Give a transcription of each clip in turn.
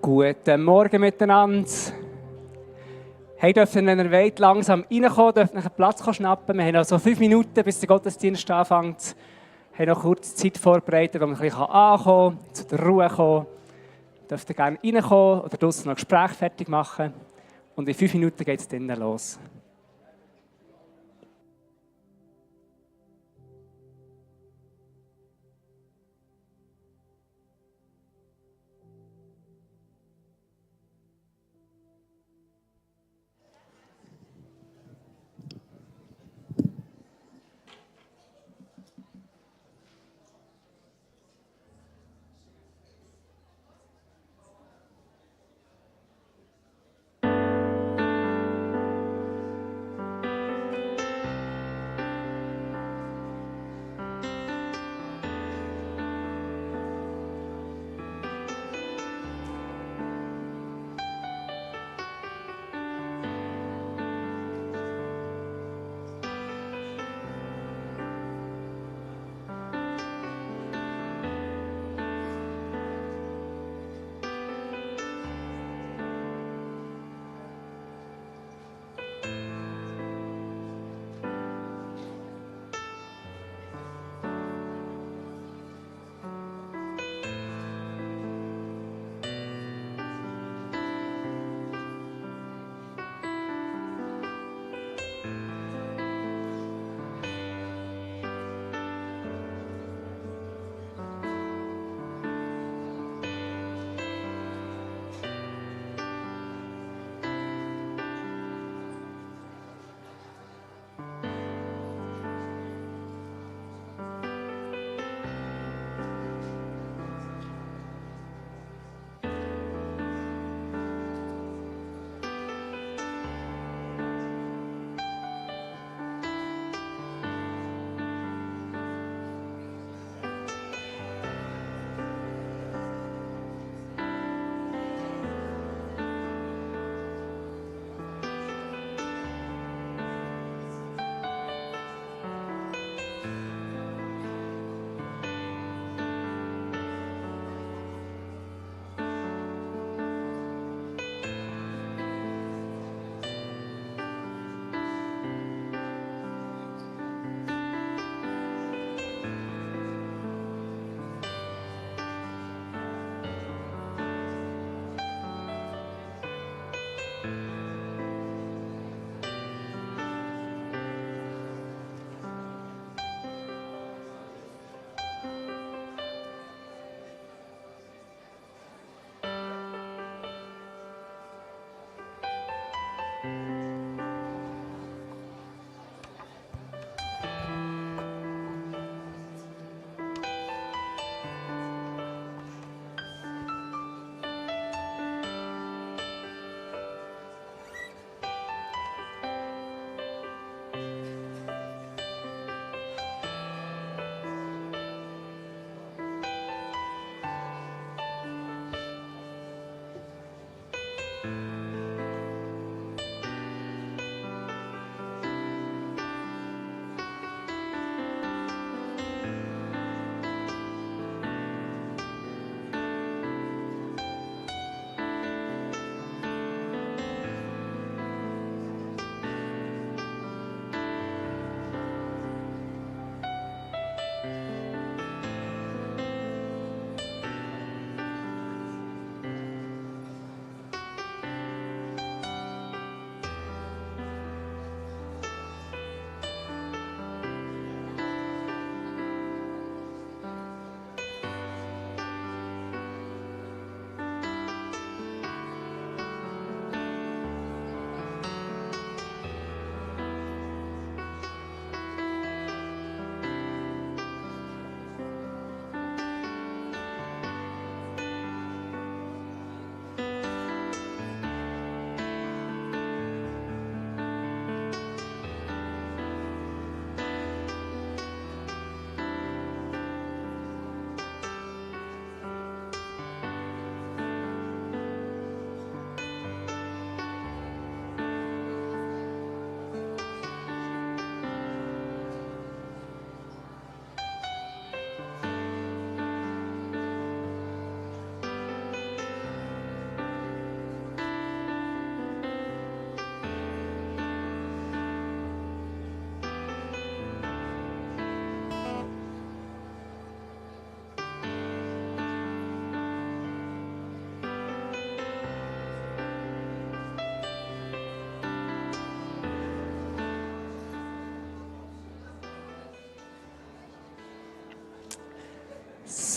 Guten Morgen miteinander. Hey, dürfen, wenn ihr wollt, langsam reinkommen, dürft einen Platz schnappen. Wir haben noch so 5 Minuten, bis der Gottesdienst anfängt. Wir haben noch kurz Zeit vorbereitet, wo man ein bisschen ankommen kann, zu der Ruhe kommen. Dürft ihr gerne reinkommen oder draussen noch ein Gespräch fertig machen. Und in 5 Minuten geht es drinnen los.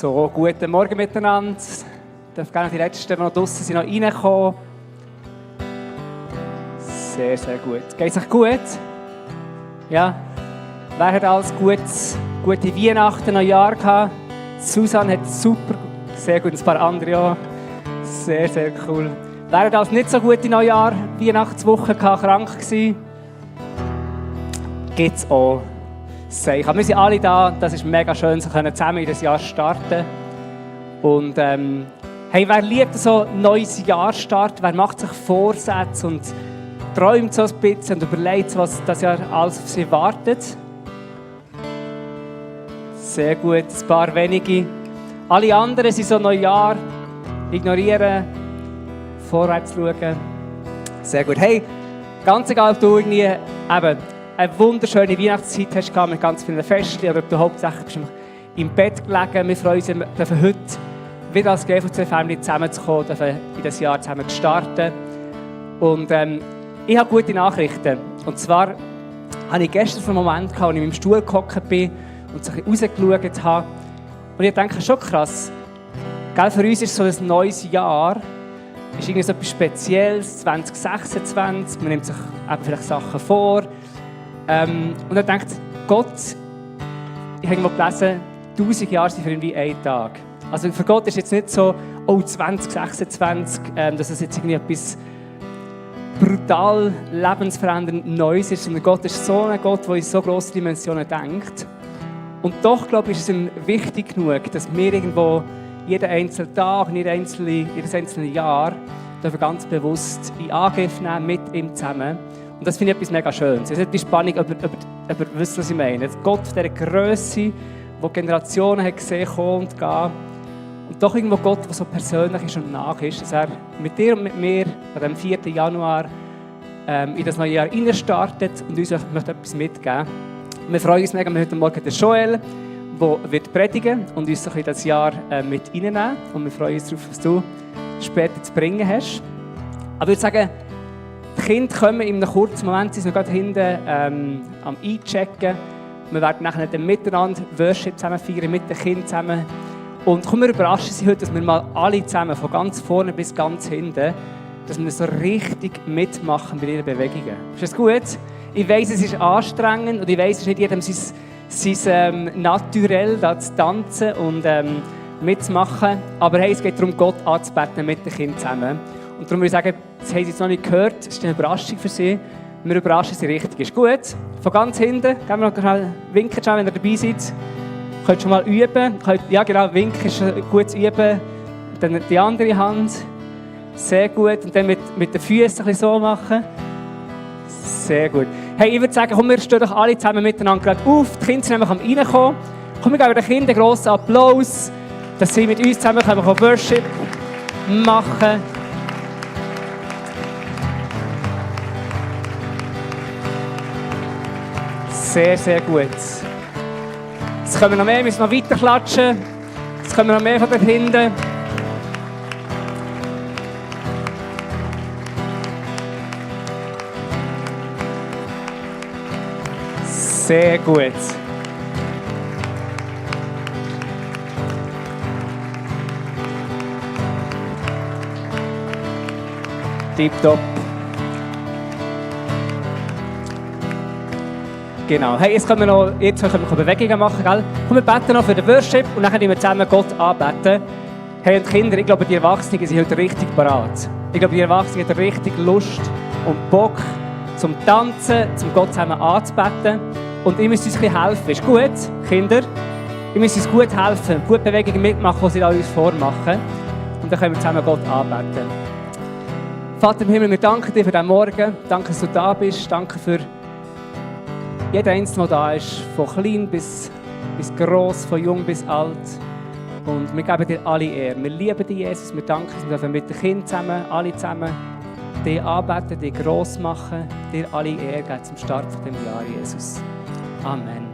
So, guten Morgen miteinander. Ich darf gerne die Letzten, die noch draussen sind, noch reinkommen. Sehr, sehr gut. Geht es euch gut? Ja? Wer hat alles gute Weihnachten, Neujahr gehabt? Susanne hat super, sehr gut, ein paar andere auch. Sehr, sehr cool. Wer hat alles nicht so gute Neujahr, Weihnachtswoche gehabt, krank gewesen? Gibt es auch. Wir sind alle da, das ist mega schön, so können zusammen in das Jahr starten. Und hey, wer liebt so ein neues Jahr starten? Wer macht sich Vorsätze und träumt so ein bisschen und überlegt, was das Jahr alles auf sie wartet? Sehr gut, ein paar wenige. Alle anderen sind so Neujahr, ignorieren, vorwärts schauen. Sehr gut. Hey, ganz egal, ob du irgendwie eine wunderschöne Weihnachtszeit hast mit ganz vielen Festen oder ob du hauptsächlich bist im Bett gelegen. Wir freuen uns, dürfen heute wieder als GVC-Family zusammenzukommen, dürfen in das Jahr zusammen zu starten. Und ich habe gute Nachrichten. Und zwar hatte ich gestern so einen Moment, als ich in meinem Stuhl gehockt bin und so ein bisschen rausgeschaut habe. Und ich denke, schon krass, gell, für uns ist so ein neues Jahr ist irgendwie so etwas Spezielles, 2026. Man nimmt sich eben vielleicht Sachen vor. Und er denkt, Gott, ich habe mal gelesen, 1000 Jahre sind für ihn wie ein Tag. Also für Gott ist jetzt nicht so, 2026, dass es jetzt irgendwie etwas brutal lebensverändernd Neues ist, sondern Gott ist so ein Gott, der in so grosse Dimensionen denkt. Und doch, glaube ich, ist es ihm wichtig genug, dass wir irgendwo jeden einzelnen Tag, jedes einzelne Jahr ganz bewusst in Angriff nehmen mit ihm zusammen. Und das finde ich etwas mega Schönes. Es ist die Spannung, ob ihr wisst, was ich meine. Gott von dieser Grösse, die Generationen hat gesehen, kommen und gehen. Und doch irgendwo Gott, der so persönlich ist und nach ist, dass er mit dir und mit mir an dem 4. Januar in das neue Jahr startet und uns möchte etwas mitgeben. Und wir freuen uns mega, wir haben heute Morgen den Joel, der wird predigen und uns in das Jahr mit reinnehmen. Und wir freuen uns darauf, was du später zu bringen hast. Aber ich würde sagen, die Kinder kommen in einem kurzen Moment, sie sind noch gerade hinten am Einchecken. Wir werden nachher dann miteinander Worship zusammen feiern, mit den Kindern zusammen. Und komm, wir überraschen sie heute, dass wir mal alle zusammen, von ganz vorne bis ganz hinten, dass wir so richtig mitmachen bei ihren Bewegungen. Ist das gut? Ich weiss, es ist anstrengend und ich weiss, es ist nicht jedem sein Naturell, da zu tanzen und mitzumachen. Aber hey, es geht darum, Gott anzubeten mit den Kindern zusammen. Und darum würde ich sagen, das haben sie jetzt noch nicht gehört, das ist eine Überraschung für sie. Wir überraschen sie richtig. Ist gut? Von ganz hinten, gehen wir noch schnell winken, wenn ihr dabei seid. Könnt schon mal üben. Ja genau, winken ist ein gutes Üben. Dann die andere Hand. Sehr gut. Und dann mit den Füßen ein bisschen so machen. Sehr gut. Hey, ich würde sagen, komm, wir stehen doch alle zusammen miteinander gerade auf. Die Kinder sind nämlich am Reinkommen. Komm, wir geben den Kindern einen grossen Applaus, dass sie mit uns zusammen Worship machen können. Sehr, sehr gut. Jetzt können wir noch mehr, wir müssen noch weiter klatschen. Jetzt können wir noch mehr von dort hinten. Sehr gut. Tipptopp. Genau. Hey, jetzt können wir Bewegungen machen, gell? Komm, wir beten noch für den Worship und dann können wir zusammen Gott anbeten. Hey, und Kinder, ich glaube, die Erwachsenen sind heute richtig parat. Ich glaube, die Erwachsenen haben richtig Lust und Bock zum Tanzen, zum Gott zusammen anzubeten. Und ihr müsst uns ein bisschen helfen. Ist gut, Kinder? Ihr müsst uns gut helfen, gut Bewegungen mitmachen, die sie da uns vormachen. Und dann können wir zusammen Gott anbeten. Vater im Himmel, wir danken dir für diesen Morgen. Danke, dass du da bist. Danke für jeder Einzelne, der da ist, von klein bis gross, von jung bis alt. Und wir geben dir alle Ehre. Wir lieben dich, Jesus. Wir danken dir, dass wir mit den Kindern zusammen, alle zusammen, dich anbeten, dich gross machen, dir alle Ehre geben zum Start von diesem Jahr, Jesus. Amen.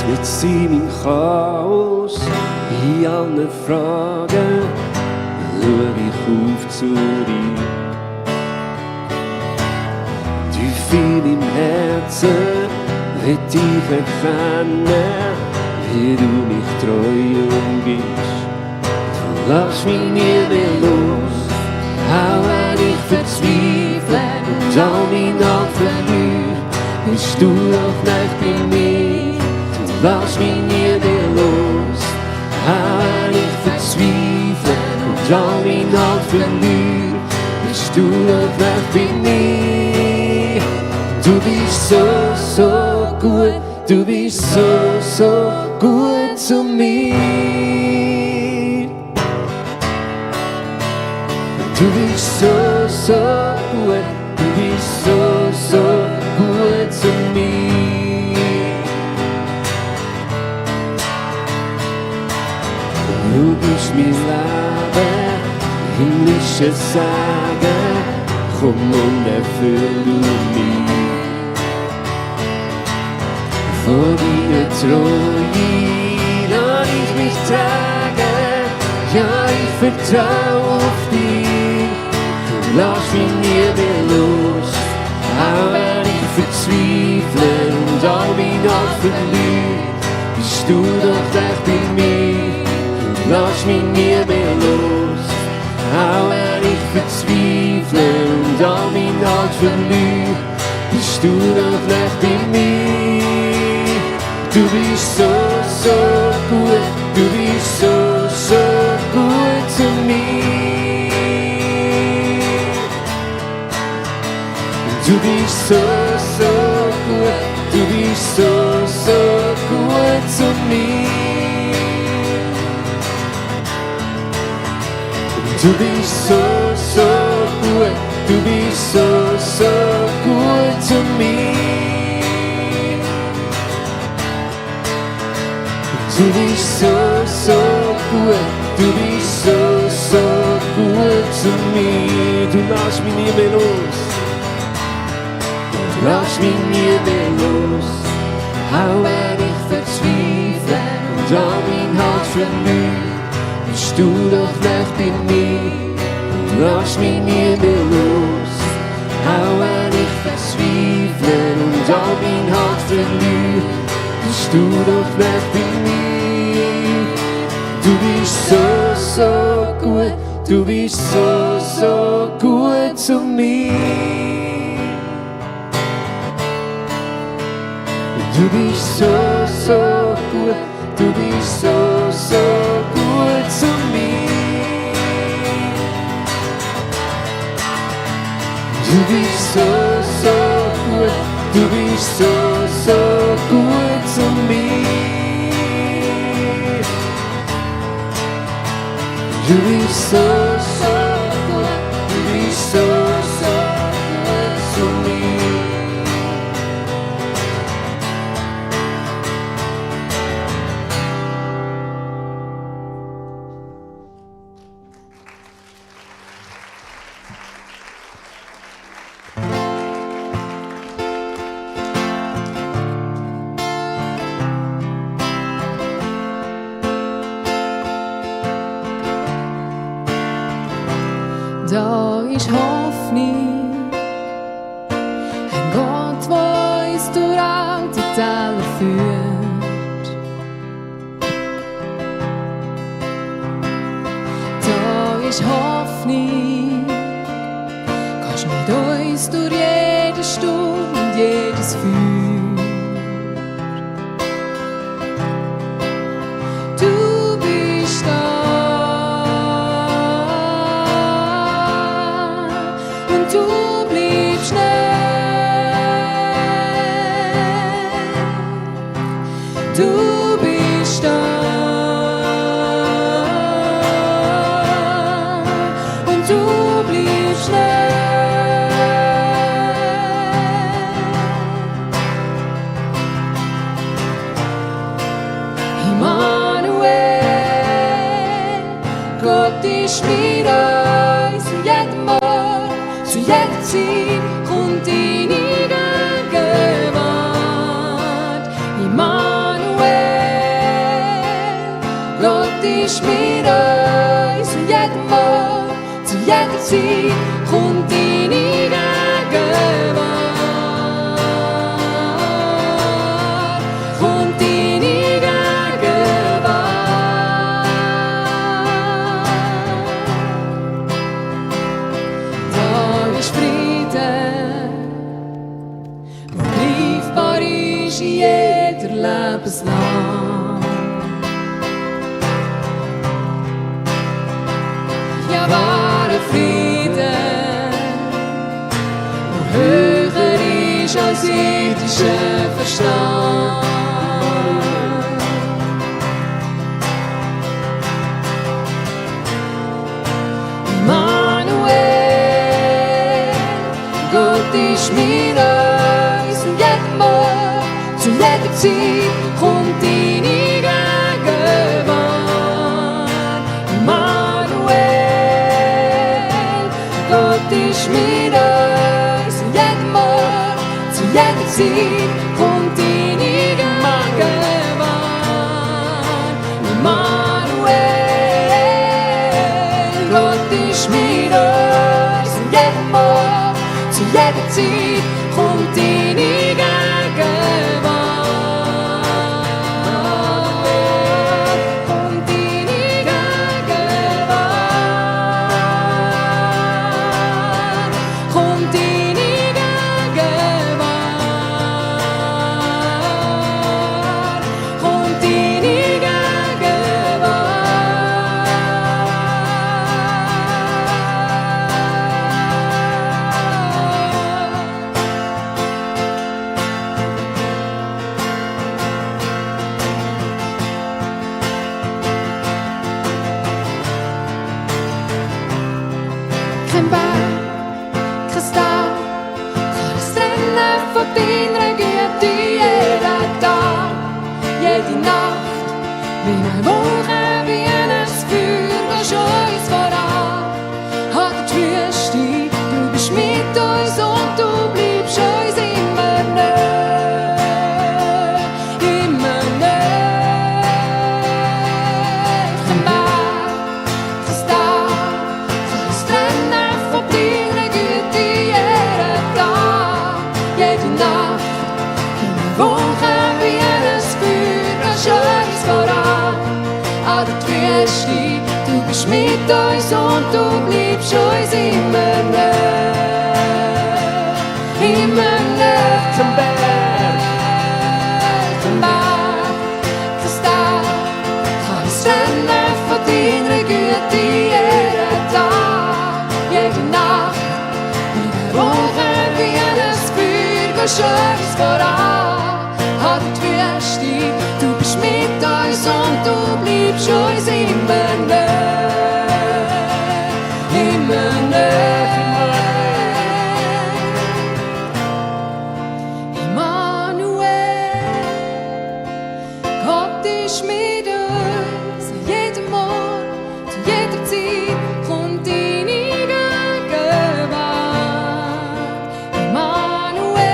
mit seinem Chaos. In allen Fragen schau ich auf zu dir. Tief in im Herzen will ich erkennen, wie du mich treu umgibst. Du lässt mich nie mehr los, auch wenn ich verzweifle und all meine Art verliere, bist du noch nicht bei mir. Du lässt mich nie mehr los, auch wenn ich verzweifle und all meine Art verliere, bist du noch nicht bei mir. Du bist so, so gut, du bist so, so gut zu mir. Du bist so, so gut, du bist so, so gut zu mir. Du bist mein Leben, himmlisches Sagen, komm und erfüll du mich. Vor deiner Treue lass ich mich tragen, ja ich vertraue auf dich. Du lässt mich nie mehr los, auch wenn ich verzweifle und all meine Art verliere, bist du doch echt bei mir. Du lässt mich nie mehr los, auch wenn ich verzweifle und all meine Art verliere, bist du doch echt bei mir. Du bist so, so gut, du bist so, so gut zu mir. Du bist so, so gut, du bist so, so gut zu mir. Du bist so, so gut, du bist so, so gut zu mir. Du bist so, so gut, du bist so, so gut zu mir. Du lässt mich nie mehr los, du lässt mich nie mehr los, auch wenn ich verzweifle und all mein Halt verliere, bist du doch nicht bei mir. Du lässt mich nie mehr los, auch wenn ich verzweifle und all mein Halt verliere, bist du doch nicht bei mir. Du bist so, so gut, du bist so, so gut zu mir. Du bist so, so gut, du bist so, so gut zu mir. Du bist so, so gut, du bist so, so gut zu mir. Du bist so, so gut, du bist so, so gut zu mir. Da ist Hoffnung, ein Gott, der uns durch alte Täler führt. Da ist Hoffnung, kannst mit uns durch jede Stunde und jedes Feuer. Du bist da. Du bleibst nicht, du bist da und du bleibst nicht. Immanuel, Gott ist mit uns in jedem Ort. Zu jeder Zeit kommt deine Gegenwart. Immanuel, ist mit uns. Und jeden Morgen, zu jeder Zeit, kommt deine Gegenwart. Kommt deine Gegenwart. Da ist Frieden, wo greifbar ist in jeder Lebenslage. Ja, wahre Frieden, wo höher ist als irdischer Verstand. Immanuel, Gott ist mit uns und jeden Morgen, zu jeder Zeit kommt deine Gegenwart. Immanuel, Gott ist mit uns und jeden Morgen, zu jeder Zeit kommt deine Gegenwart. Immanuel, Gott ist mit uns und jeden Morgen, zu jeder Zeit kommt deine Gegenwart. Kommt deine Gegenwart. Kommt deine Gegenwart. Kommt deine kein Berg, kein Tal kann es trennen von deiner Güte. Jeden Tag, jede Nacht, wie eine Wolke, wie ein Feuer, gehst uns voran. Hat die Wüste, du bist mit uns und du bleibst uns immer nahe, immer nahe. Kein Berg, kein Tal kann es trennen von deiner Güte. Jeden Tag, jede Nacht, wie eine Wolke, wie ein Feuer, gehst uns voran. An der Wüste, du bist mit uns und du bleibst uns immer nahe, immer nahe. Kein Berg, Kein Berg, kein Tal kann es trennen von deiner Güte. Jeden Tag, jede Nacht, wie eine Wolke, wie ein Feuer, gehst uns voran. An der Wüste, du bist mit uns und du bleibst uns immer nahe, immer nahe. Immanuel, Gott ist mit uns. An jedem Morgen, zu jeder Zeit kommt deine Gegenwart. Immanuel,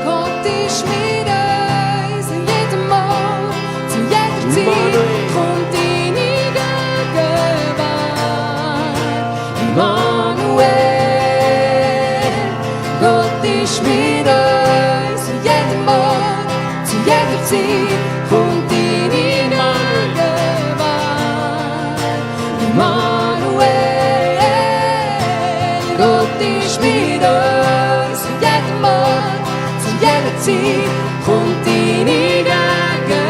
Gott ist mit uns. An jedem Morgen, zu jeder Zeit kommt deine Gegenwart. Immanuel, Gott ist mit uns. An jedem Morgen, zu jeder Zeit kommt deine Gegenwart. Immanuel, Gott ist mit uns. An jedem Morgen, zu jeder Zeit kommt deine Gegenwart.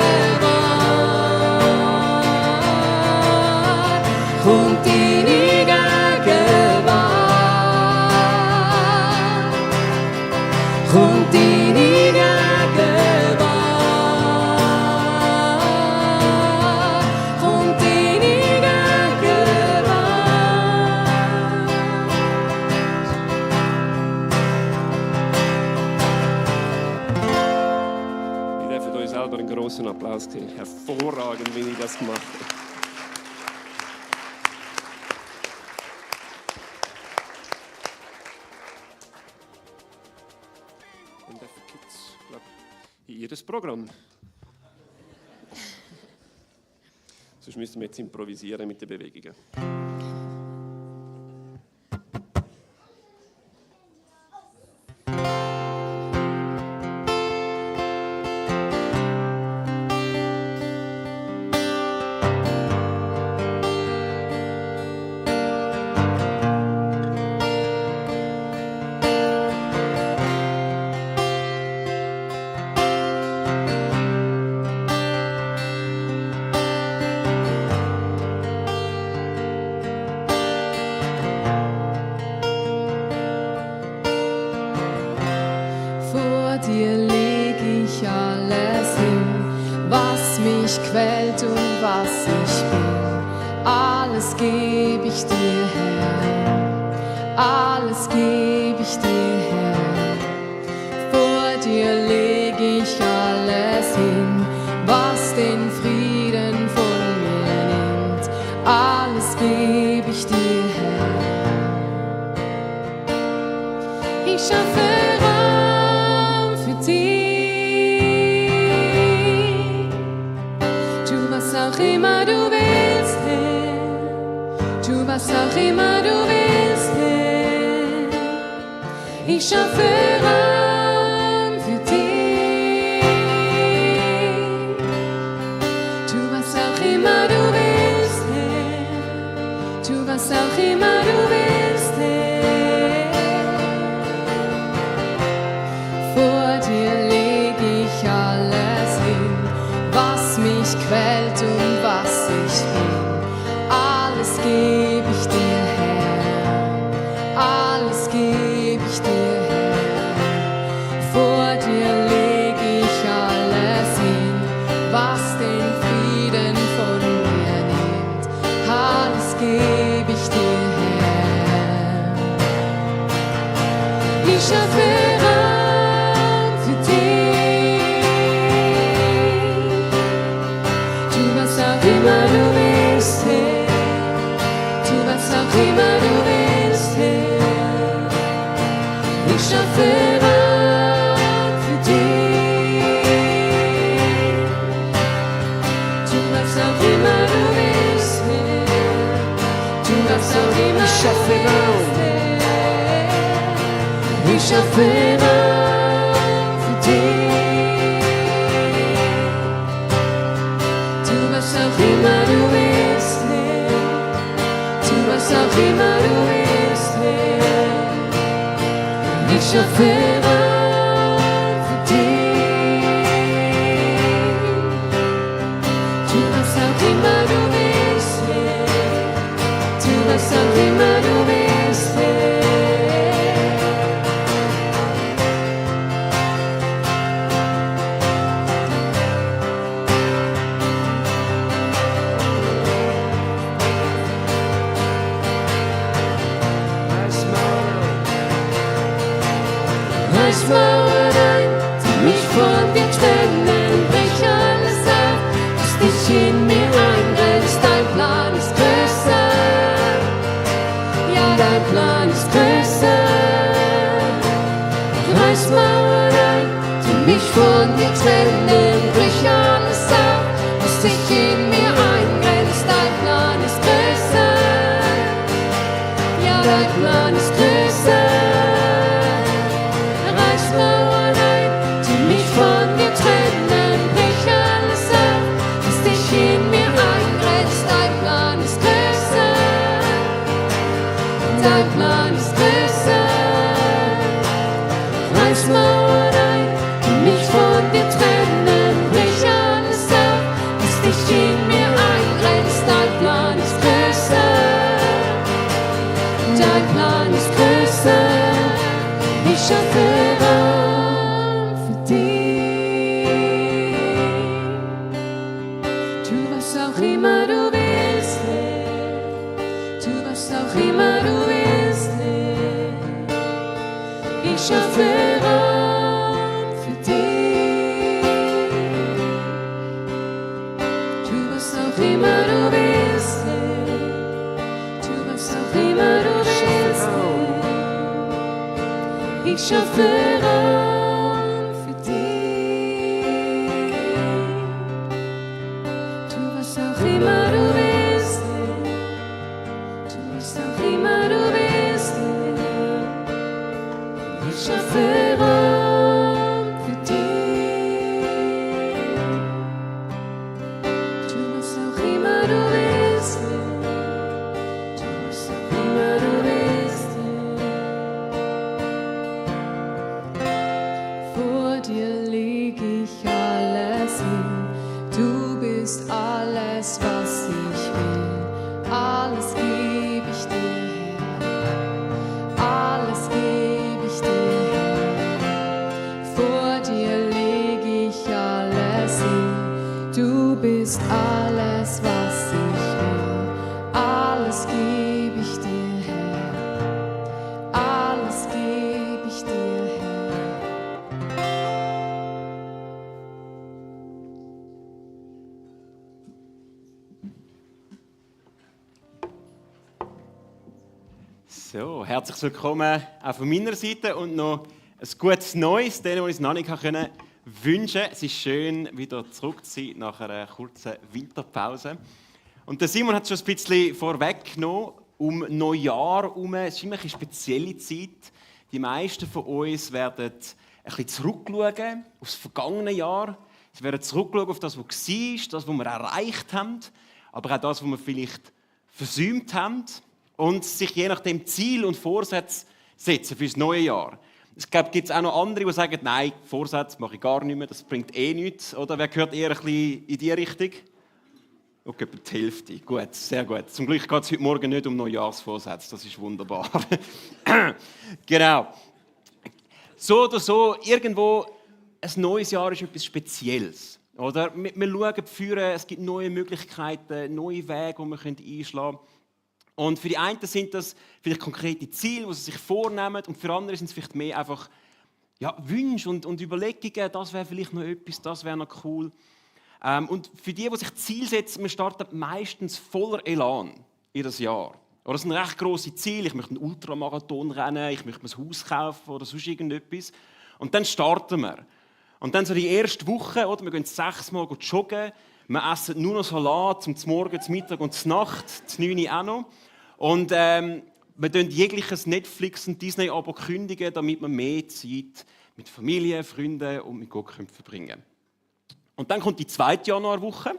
Kommt deine Gegenwart. Kommt deine Gegenwart. Kommt deine Gegenwart. ihr dürft euch selber einen grossen Applaus geben. Hervorragend, wie ich das gemacht habe. Und dafür gibt es, glaube ich, in jedes Programm. Sonst müssen wir jetzt improvisieren mit den Bewegungen. Vor dir leg ich alles hin, was mich quält und was ich bin. Alles geb ich dir, Herr, alles geb ich dir, Herr. Vor dir leg ich alles hin, was den Frieden von mir nimmt. Alles geb ich dir, Herr. Ich schaffe Raum für dich. Tu was auch immer du willst, Herr. Tu was auch immer du willst, Herr. Ich schaffe Raum für dich. Tu was auch immer du willst, Herr. Tu was auch immer du willst, Herr. Vor dir leg ich alles hin, was mich quält und was ich bin. Alles geb ich dir, Herr, alles geb ich dir, Herr. Vor dir leg ich alles hin, was den Frieden von mir nimmt. Alles geb ich dir, Herr. Ich schaffe Raum für dich. Tu was auch immer du willst, Herr. Tu was auch immer du willst, Herr. Ich schaffe Raum für dich. Tu was auch immer du willst, Herr. Tu was auch immer Ich schaffe du Raum. willst, Herr. Ich schaffe Raum für dich. Tu was auch immer du willst, Herr. Tu was auch immer du willst, Herr. Ich schaffe Raum für dich. Tu was auch immer du willst, Herr. Tu was auch immer du willst, Herr. Reiß Mauern ein, die mich von dir trennen, brich alles ab, was dich in mir eingrenzt. Dein Plan ist größer, ja, dein Plan ist größer. Reiß Mauern ein, die mich von dir trennen, brich alles ab, was dich in mir eingrenzt. Dein Plan ist größer, ja, dein Plan ist größer. Reiß Mauern ein, die mich von dir trennen, brich alles ab, was dich in mir eingrenzt. Dein Plan ist größer, dein Plan ist größer. Reiß Mauern ein, die mich von dir trennen, brich alles ab, was dich in mir eingrenzt. Dein Plan ist größer, dein Plan ist größer. Ich schaffe Raum für dich. Tu was auch immer du willst, Herr. Tu was auch immer du willst, Herr. Ich schaffe Raum für dich. Tu was auch immer du willst, Herr. Tu was auch immer du willst, Herr. Ich schaffe Raum für dich. Tu was auch immer du du willst, tu, was auch immer du willst. Vor dir leg ich alles hin, du bist alles, was ich will, alles geb ich dir her, alles geb ich dir her. Vor dir leg ich alles hin, du bist alles, was ich will, alles geb ich dir her, alles geb ich dir her. So, herzlich willkommen auch von meiner Seite und noch ein gutes Neues, denen, die ich es noch nicht wünschen konnte. Es ist schön, wieder zurück zu sein nach einer kurzen Winterpause. Und der Simon hat es schon ein bisschen vorweggenommen, um Neujahr herum. Es ist immer eine spezielle Zeit. Die meisten von uns werden ein bisschen zurückschauen auf das vergangene Jahr. Sie werden zurückschauen auf das, was war, das, was wir erreicht haben, aber auch das, was wir vielleicht versäumt haben. Und sich je nachdem Ziel und Vorsätze setzen für das neue Jahr. Es gibt auch noch andere, die sagen, nein, Vorsätze mache ich gar nicht mehr, das bringt eh nichts. Oder wer gehört eher ein bisschen in diese Richtung? Okay, etwa die Hälfte. Gut, sehr gut. Zum Glück geht es heute Morgen nicht um Neujahrsvorsätze, das ist wunderbar. Genau. So oder so, irgendwo, ein neues Jahr ist etwas Spezielles. Oder? Wir schauen führen, es gibt neue Möglichkeiten, neue Wege, die wir einschlagen können. Und für die einen sind das vielleicht konkrete Ziele, die sie sich vornehmen, und für andere sind es vielleicht mehr einfach Wünsche und Überlegungen, das wäre vielleicht noch etwas, das wäre noch cool. Und für die sich Ziele setzen, wir starten meistens voller Elan in das Jahr. Oder das sind recht grosse Ziele, ich möchte einen Ultramarathon rennen, ich möchte mir ein Haus kaufen oder sonst irgendetwas. Und dann starten wir. Und dann so die erste Woche, oder, wir gehen 6 Mal joggen, wir essen nur noch Salat zum Morgen, zum Mittag und zur Nacht, zum 9 Uhr auch noch. Und wir kündigen jegliches Netflix- und Disney-Abo kündigen, damit wir mehr Zeit mit Familie, Freunden und mit Gott verbringen können. Und dann kommt die 2. Januarwoche.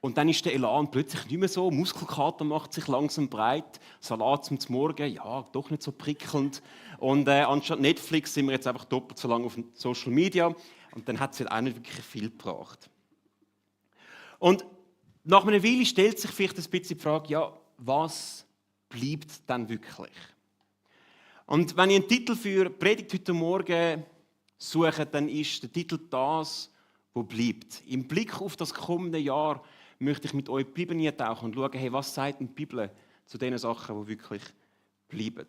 Und dann ist der Elan plötzlich nicht mehr so. Muskelkater macht sich langsam breit. Salat zum Morgen, ja, doch nicht so prickelnd. Und anstatt Netflix sind wir jetzt einfach doppelt so lange auf Social Media. Und dann hat es auch nicht wirklich viel gebracht. Und nach einer Weile stellt sich vielleicht ein bisschen die Frage, ja, was bleibt dann wirklich? Und wenn ich einen Titel für Predigt heute Morgen suche, dann ist der Titel das, was bleibt. Im Blick auf das kommende Jahr möchte ich mit euch die Bibel eintauchen und schauen, hey, was sagt die Bibel zu den Sachen, die wirklich bleiben.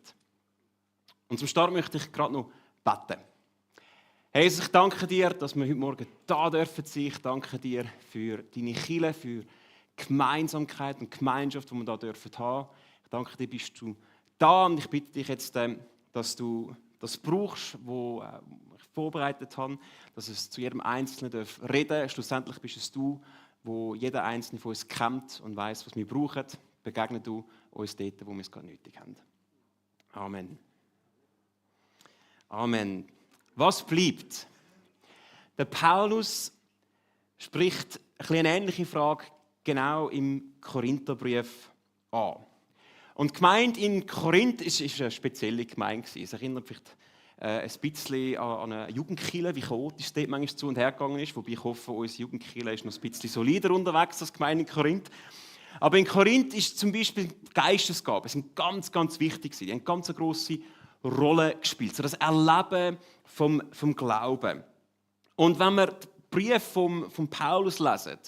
Und zum Start möchte ich gerade noch beten. Hey, Jesus, ich danke dir, dass wir heute Morgen da dürfen sein. Ich danke dir für deine Kirche, für Gemeinsamkeit und Gemeinschaft, die wir da dürfen haben. Ich danke dir, bist du da, und ich bitte dich jetzt, dass du das brauchst, was ich vorbereitet habe, dass es zu jedem Einzelnen reden darf. Schlussendlich bist es du, wo jeder Einzelne von uns kennt und weiss, was wir brauchen. Begegne du uns dort, wo wir es gerade nötig haben. Amen. Amen. Was bleibt? Der Paulus spricht eine ähnliche Frage genau im Korintherbrief an. Und die Gemeinde in Korinth ist eine spezielle Gemeinde. Es erinnert vielleicht ein bisschen an eine Jugendkirche, wie chaotisch es dort manchmal zu und her gegangen ist. Wobei ich hoffe, unsere Jugendkirche ist noch ein bisschen solider unterwegs als die Gemeinde in Korinth. Aber in Korinth ist zum Beispiel Geistesgaben sind ganz, ganz wichtig. Die haben eine ganz grosse Rolle gespielt. So das Erleben vom Glauben. Und wenn wir den Brief von Paulus lesen,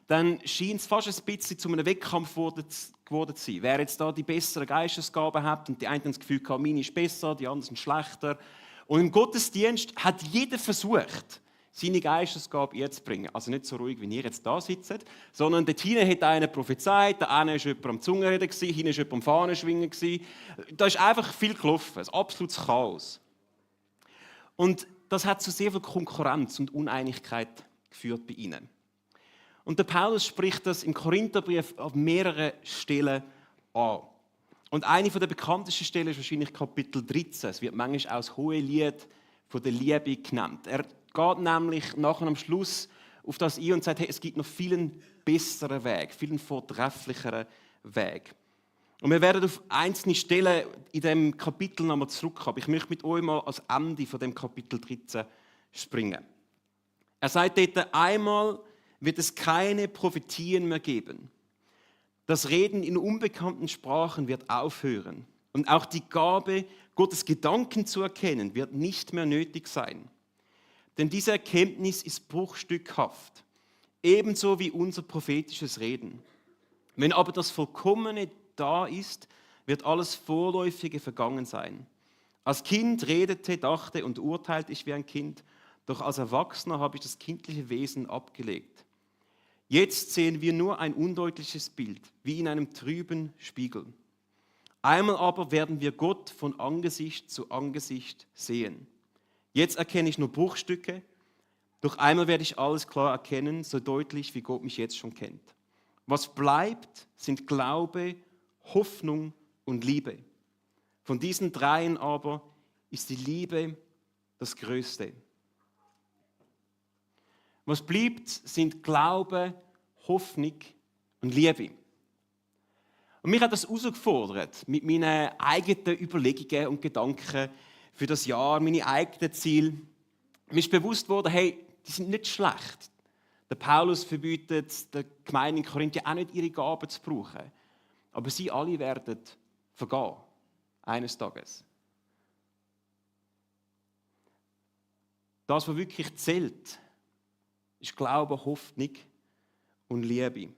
dann scheint es fast ein bisschen zu einem Wettkampf geworden zu sein. Wer jetzt da die besseren Geistesgaben hat, und die einen haben das Gefühl, meine ist besser, die anderen sind schlechter. Und im Gottesdienst hat jeder versucht, seine Geistesgabe einzubringen. Also nicht so ruhig, wie ihr jetzt da sitzt, sondern dort hinten hat einer prophezeit, da eine war jemand am Zungenreden, hinten war jemand am Fahnenschwingen. Da ist einfach viel gelaufen, ein absolutes Chaos. Und das hat zu sehr viel Konkurrenz und Uneinigkeit geführt bei ihnen. Und der Paulus spricht das im Korintherbrief auf mehreren Stellen an. Und eine der bekanntesten Stellen ist wahrscheinlich Kapitel 13. Es wird manchmal auch das Hohelied von der Liebe genannt. Er geht nämlich nachher am Schluss auf das ein und sagt, hey, es gibt noch vielen besseren Weg, vielen vortrefflicheren Weg. Und wir werden auf einzelne Stellen in diesem Kapitel nochmal zurückkommen. Ich möchte mit euch mal ans Ende von dem Kapitel 13 springen. Er sagt dort, einmal wird es keine Prophetien mehr geben. Das Reden in unbekannten Sprachen wird aufhören. Und auch die Gabe, Gottes Gedanken zu erkennen, wird nicht mehr nötig sein. Denn diese Erkenntnis ist bruchstückhaft, ebenso wie unser prophetisches Reden. Wenn aber das Vollkommene da ist, wird alles Vorläufige vergangen sein. Als Kind redete, dachte und urteilte ich wie ein Kind, doch als Erwachsener habe ich das kindliche Wesen abgelegt. Jetzt sehen wir nur ein undeutliches Bild, wie in einem trüben Spiegel. Einmal aber werden wir Gott von Angesicht zu Angesicht sehen. Jetzt erkenne ich nur Bruchstücke, doch einmal werde ich alles klar erkennen, so deutlich, wie Gott mich jetzt schon kennt. Was bleibt, sind Glaube, Hoffnung und Liebe. Von diesen dreien aber ist die Liebe das Größte. Was bleibt, sind Glaube, Hoffnung und Liebe. Und mich hat das herausgefordert, mit meinen eigenen Überlegungen und Gedanken für das Jahr, meine eigenen Ziele. Mir ist bewusst worden, hey, die sind nicht schlecht. Der Paulus verbietet der Gemeinde in Korinth auch nicht, ihre Gaben zu brauchen. Aber sie alle werden vergehen, eines Tages. Das, was wirklich zählt, ist Glaube, Hoffnung und Liebe.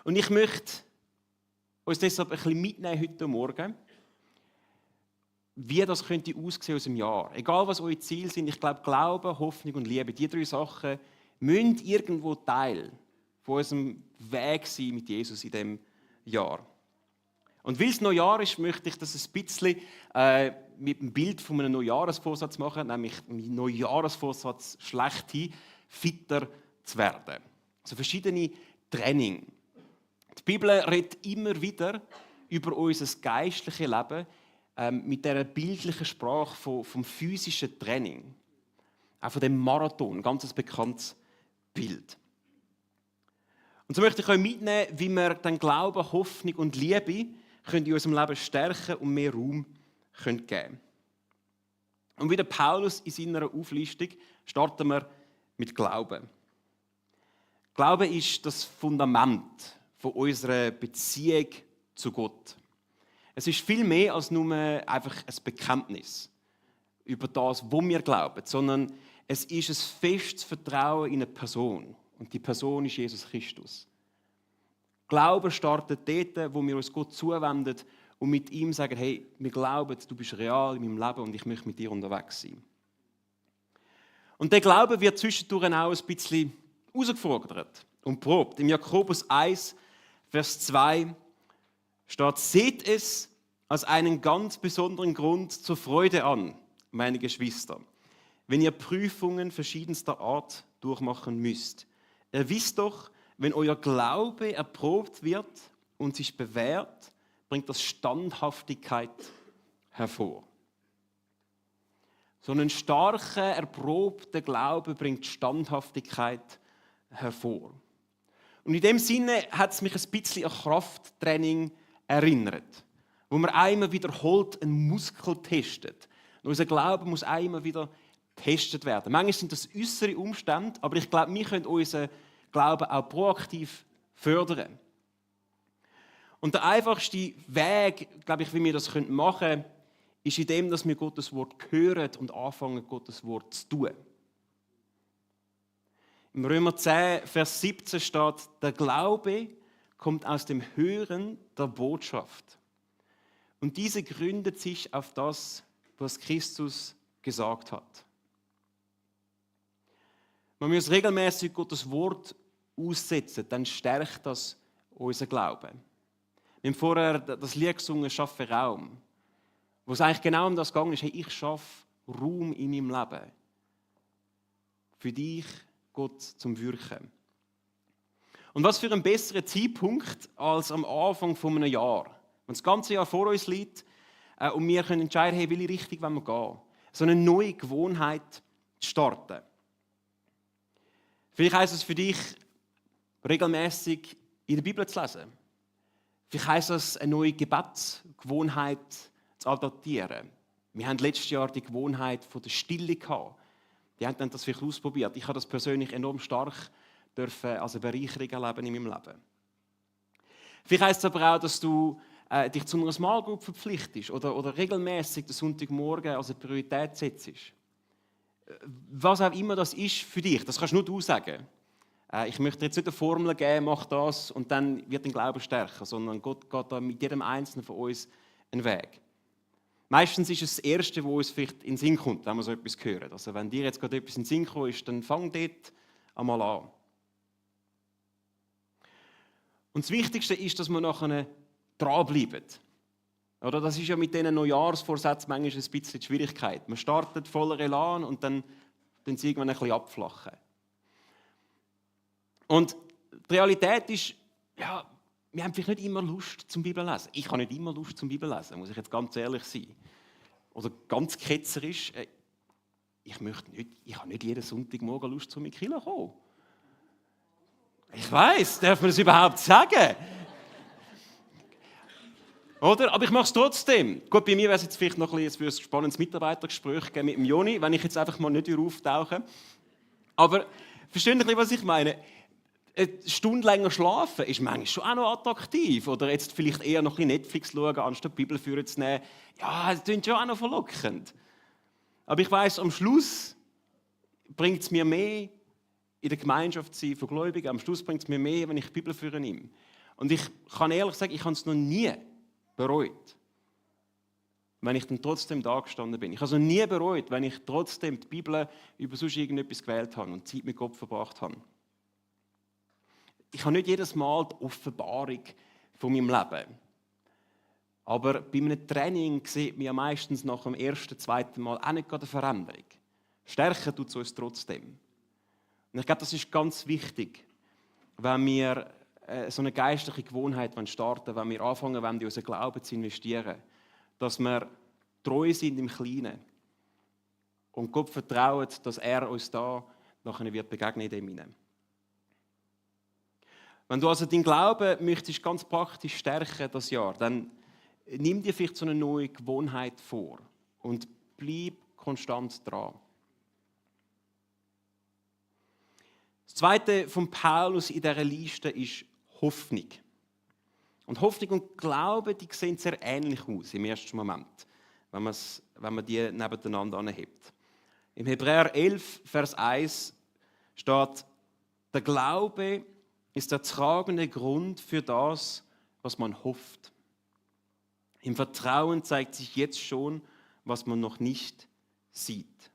Und ich möchte uns deshalb ein bisschen mitnehmen heute Morgen, wie das könnte aussehen aus dem Jahr. Egal, was eure Ziele sind, ich glaube, Glaube, Hoffnung und Liebe, die drei Sachen müssen irgendwo Teil von unserem Weg sein mit Jesus in diesem Jahr. Und weil es Neujahr ist, möchte ich das ein bisschen mit dem Bild von einem Neujahresvorsatz machen, nämlich mein Neujahresvorsatz schlechthin, fitter zu werden. Also verschiedene Training. Die Bibel redet immer wieder über unser geistliches Leben mit dieser bildlichen Sprache vom physischen Training. Auch von dem Marathon, ein ganz bekanntes Bild. Und so möchte ich euch mitnehmen, wie wir dann Glauben, Hoffnung und Liebe können in unserem Leben stärken und mehr Raum geben können. Und wie der Paulus in seiner Auflistung starten wir mit Glauben. Glaube ist das Fundament von unserer Beziehung zu Gott. Es ist viel mehr als nur einfach ein Bekenntnis über das, wo wir glauben, sondern es ist ein festes Vertrauen in eine Person. Und die Person ist Jesus Christus. Glaube startet dort, wo wir uns Gott zuwenden und mit ihm sagen, hey, wir glauben, du bist real in meinem Leben und ich möchte mit dir unterwegs sein. Und der Glaube wird zwischendurch auch ein bisschen herausgefordert und probt. Im Jakobus 1, Vers 2 steht, seht es als einen ganz besonderen Grund zur Freude an, meine Geschwister, wenn ihr Prüfungen verschiedenster Art durchmachen müsst. Ihr wisst doch, wenn euer Glaube erprobt wird und sich bewährt, bringt das Standhaftigkeit hervor. So ein starker, erprobter Glaube bringt Standhaftigkeit hervor. Und in dem Sinne hat es mich ein bisschen an Krafttraining erinnert, wo man einmal wiederholt einen Muskel testet. Und unser Glaube muss einmal wieder getestet werden. Manchmal sind das äußere Umstände, aber ich glaube, wir können unseren Glauben auch proaktiv fördern. Und der einfachste Weg, glaube ich, wie wir das machen können, ist in dem, dass wir Gottes Wort hören und anfangen, Gottes Wort zu tun. Im Römer 10, Vers 17 steht, der Glaube kommt aus dem Hören der Botschaft. Und diese gründet sich auf das, was Christus gesagt hat. Wenn wir uns regelmäßig Gottes Wort aussetzen, dann stärkt das unseren Glauben. Wir haben vorher das Lied gesungen, «Schaffe Raum», wo es eigentlich genau um das gegangen ist, hey, ich schaffe Raum in meinem Leben. Für dich, Gott, zum Wirken. Und was für ein besserer Zeitpunkt als am Anfang von einem Jahr. Wenn das ganze Jahr vor uns liegt und wir können entscheiden, hey, welche Richtung wollen wir gehen. So eine neue Gewohnheit zu starten. Vielleicht heisst es für dich, regelmäßig in der Bibel zu lesen. Vielleicht heisst es, eine neue Gebetsgewohnheit zu adaptieren. Wir hatten letztes Jahr die Gewohnheit von der Stille gehabt. Die haben dann das vielleicht ausprobiert. Ich habe das persönlich enorm stark als eine Bereicherung erleben in meinem Leben. Vielleicht heisst es aber auch, dass du dich zu einer Small Group verpflichtest oder regelmäßig den Sonntagmorgen als eine Priorität setzt. Was auch immer das ist für dich, das kannst nur du sagen. Ich möchte jetzt nicht eine Formel geben, mach das und dann wird dein Glaube stärker, sondern Gott geht da mit jedem Einzelnen von uns einen Weg. Meistens ist es das Erste, was uns vielleicht in den Sinn kommt, wenn wir so etwas hören. Also wenn dir jetzt gerade etwas in den Sinn kommt, ist, dann fang dort einmal an. Und das Wichtigste ist, dass wir nachher dranbleiben. Oder das ist ja mit diesen Neujahrsvorsätzen manchmal ein bisschen die Schwierigkeit. Man startet voller Elan und dann sie irgendwann ein bisschen abflachen. Und die Realität ist, ja, wir haben vielleicht nicht immer Lust zum Bibellesen. Ich habe nicht immer Lust zum Bibellesen, muss ich jetzt ganz ehrlich sein. Oder ganz ketzerisch, ich habe nicht jeden Sonntagmorgen Lust, zum in die Kirche zu kommen. Ich weiss, darf man das überhaupt sagen? Oder? Aber ich mache es trotzdem. Gut, bei mir wäre es jetzt vielleicht noch ein spannendes Mitarbeitergespräch geben mit dem Joni, wenn ich jetzt einfach mal nicht auftauche. Aber versteht ihr, was ich meine? Eine Stunde länger schlafen ist manchmal schon auch noch attraktiv. Oder jetzt vielleicht eher noch ein bisschen Netflix schauen, anstatt die Bibel führen zu nehmen. Ja, das klingt schon auch noch verlockend. Aber ich weiss, am Schluss bringt es mir mehr, in der Gemeinschaft zu sein von Gläubigen. Am Schluss bringt es mir mehr, wenn ich die Bibel führen nehme. Und ich kann ehrlich sagen, ich habe es noch nie bereut, wenn ich dann trotzdem da gestanden bin. Ich habe es noch nie bereut, wenn ich trotzdem die Bibel über sonst irgendetwas gewählt habe und Zeit mit Gott verbracht habe. Ich habe nicht jedes Mal die Offenbarung von meinem Leben. Aber bei einem Training sieht man ja meistens nach dem ersten, zweiten Mal auch nicht gerade eine Veränderung. Stärken tut es uns trotzdem. Und ich glaube, das ist ganz wichtig, wenn wir so eine geistliche Gewohnheit starten, wenn wir anfangen wollen, in unseren Glauben zu investieren, dass wir treu sind im Kleinen und Gott vertrauen, dass er uns da nachher wird begegnen in dem hinein. Wenn du also deinen Glauben möchtest ganz praktisch stärken das Jahr, dann nimm dir vielleicht so eine neue Gewohnheit vor und bleib konstant dran. Das Zweite von Paulus in dieser Liste ist Hoffnung. Und Hoffnung und Glaube, die sehen sehr ähnlich aus im ersten Moment, wenn man die nebeneinander anhebt. Im Hebräer 11, Vers 1 steht, der Glaube ist der tragende Grund für das, was man hofft. Im Vertrauen zeigt sich jetzt schon, was man noch nicht sieht.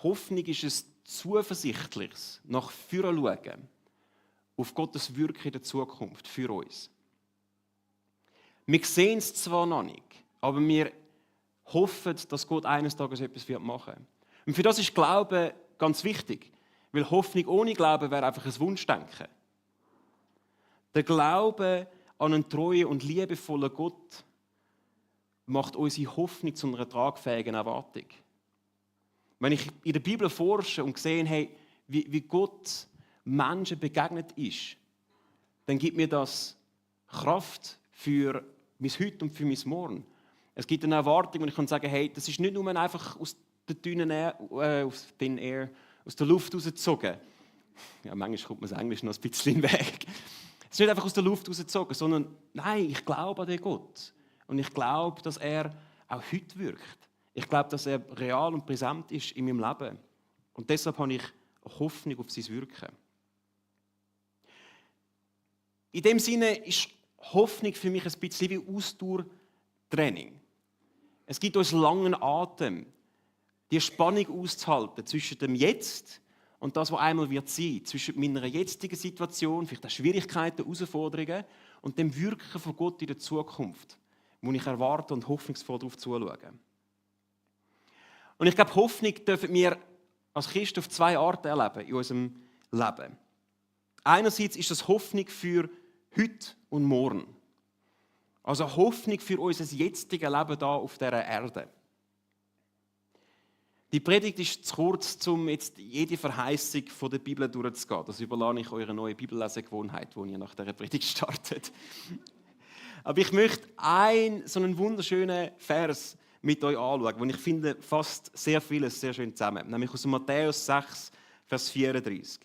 Hoffnung ist es zuversichtliches, nach vorne schauen, auf Gottes Wirken in der Zukunft für uns. Wir sehen es zwar noch nicht, aber wir hoffen, dass Gott eines Tages etwas machen wird. Und für das ist Glaube ganz wichtig, weil Hoffnung ohne Glaube wäre einfach ein Wunschdenken. Der Glaube an einen treuen und liebevollen Gott macht unsere Hoffnung zu einer tragfähigen Erwartung. Wenn ich in der Bibel forsche und sehe, hey, wie Gott Menschen begegnet ist, dann gibt mir das Kraft für mein Heute und für mein Morgen. Es gibt eine Erwartung und ich kann sagen, hey, das ist nicht nur einfach aus der Luft rausgezogen. Ja, manchmal kommt man das Englisch noch ein bisschen weg. Es ist nicht einfach aus der Luft rausgezogen, sondern nein, ich glaube an den Gott. Und ich glaube, dass er auch heute wirkt. Ich glaube, dass er real und präsent ist in meinem Leben. Und deshalb habe ich Hoffnung auf sein Wirken. In dem Sinne ist Hoffnung für mich ein bisschen wie Ausdauertraining. Es gibt uns langen Atem, die Spannung auszuhalten zwischen dem Jetzt und das, was einmal wird sein, zwischen meiner jetzigen Situation, vielleicht auch Schwierigkeiten, Herausforderungen und dem Wirken von Gott in der Zukunft, wo ich erwarte und hoffnungsvoll darauf zuschaue. Und ich glaube, Hoffnung dürfen wir als Christen auf zwei Arten erleben in unserem Leben. Einerseits ist das Hoffnung für heute und morgen. Also Hoffnung für unser jetziges Leben hier auf dieser Erde. Die Predigt ist zu kurz, um jetzt jede Verheißung von der Bibel durchzugehen. Das überlasse ich eurer neuen Bibellesegewohnheit, die ihr nach dieser Predigt startet. Aber ich möchte so einen wunderschönen Vers mit euch anschauen, wo ich finde, fasst sehr vieles sehr schön zusammen. Nämlich aus Matthäus 6, Vers 34.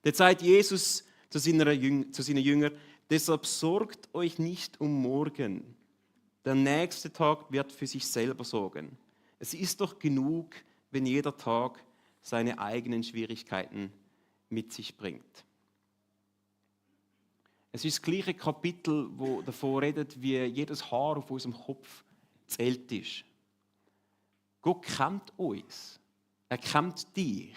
Dort sagt Jesus zu seinen Jüngern: Deshalb sorgt euch nicht um morgen. Der nächste Tag wird für sich selber sorgen. Es ist doch genug, wenn jeder Tag seine eigenen Schwierigkeiten mit sich bringt. Es ist das gleiche Kapitel, wo davon redet, wie jedes Haar auf unserem Kopf zählt ist. Gott kennt uns. Er kennt dich.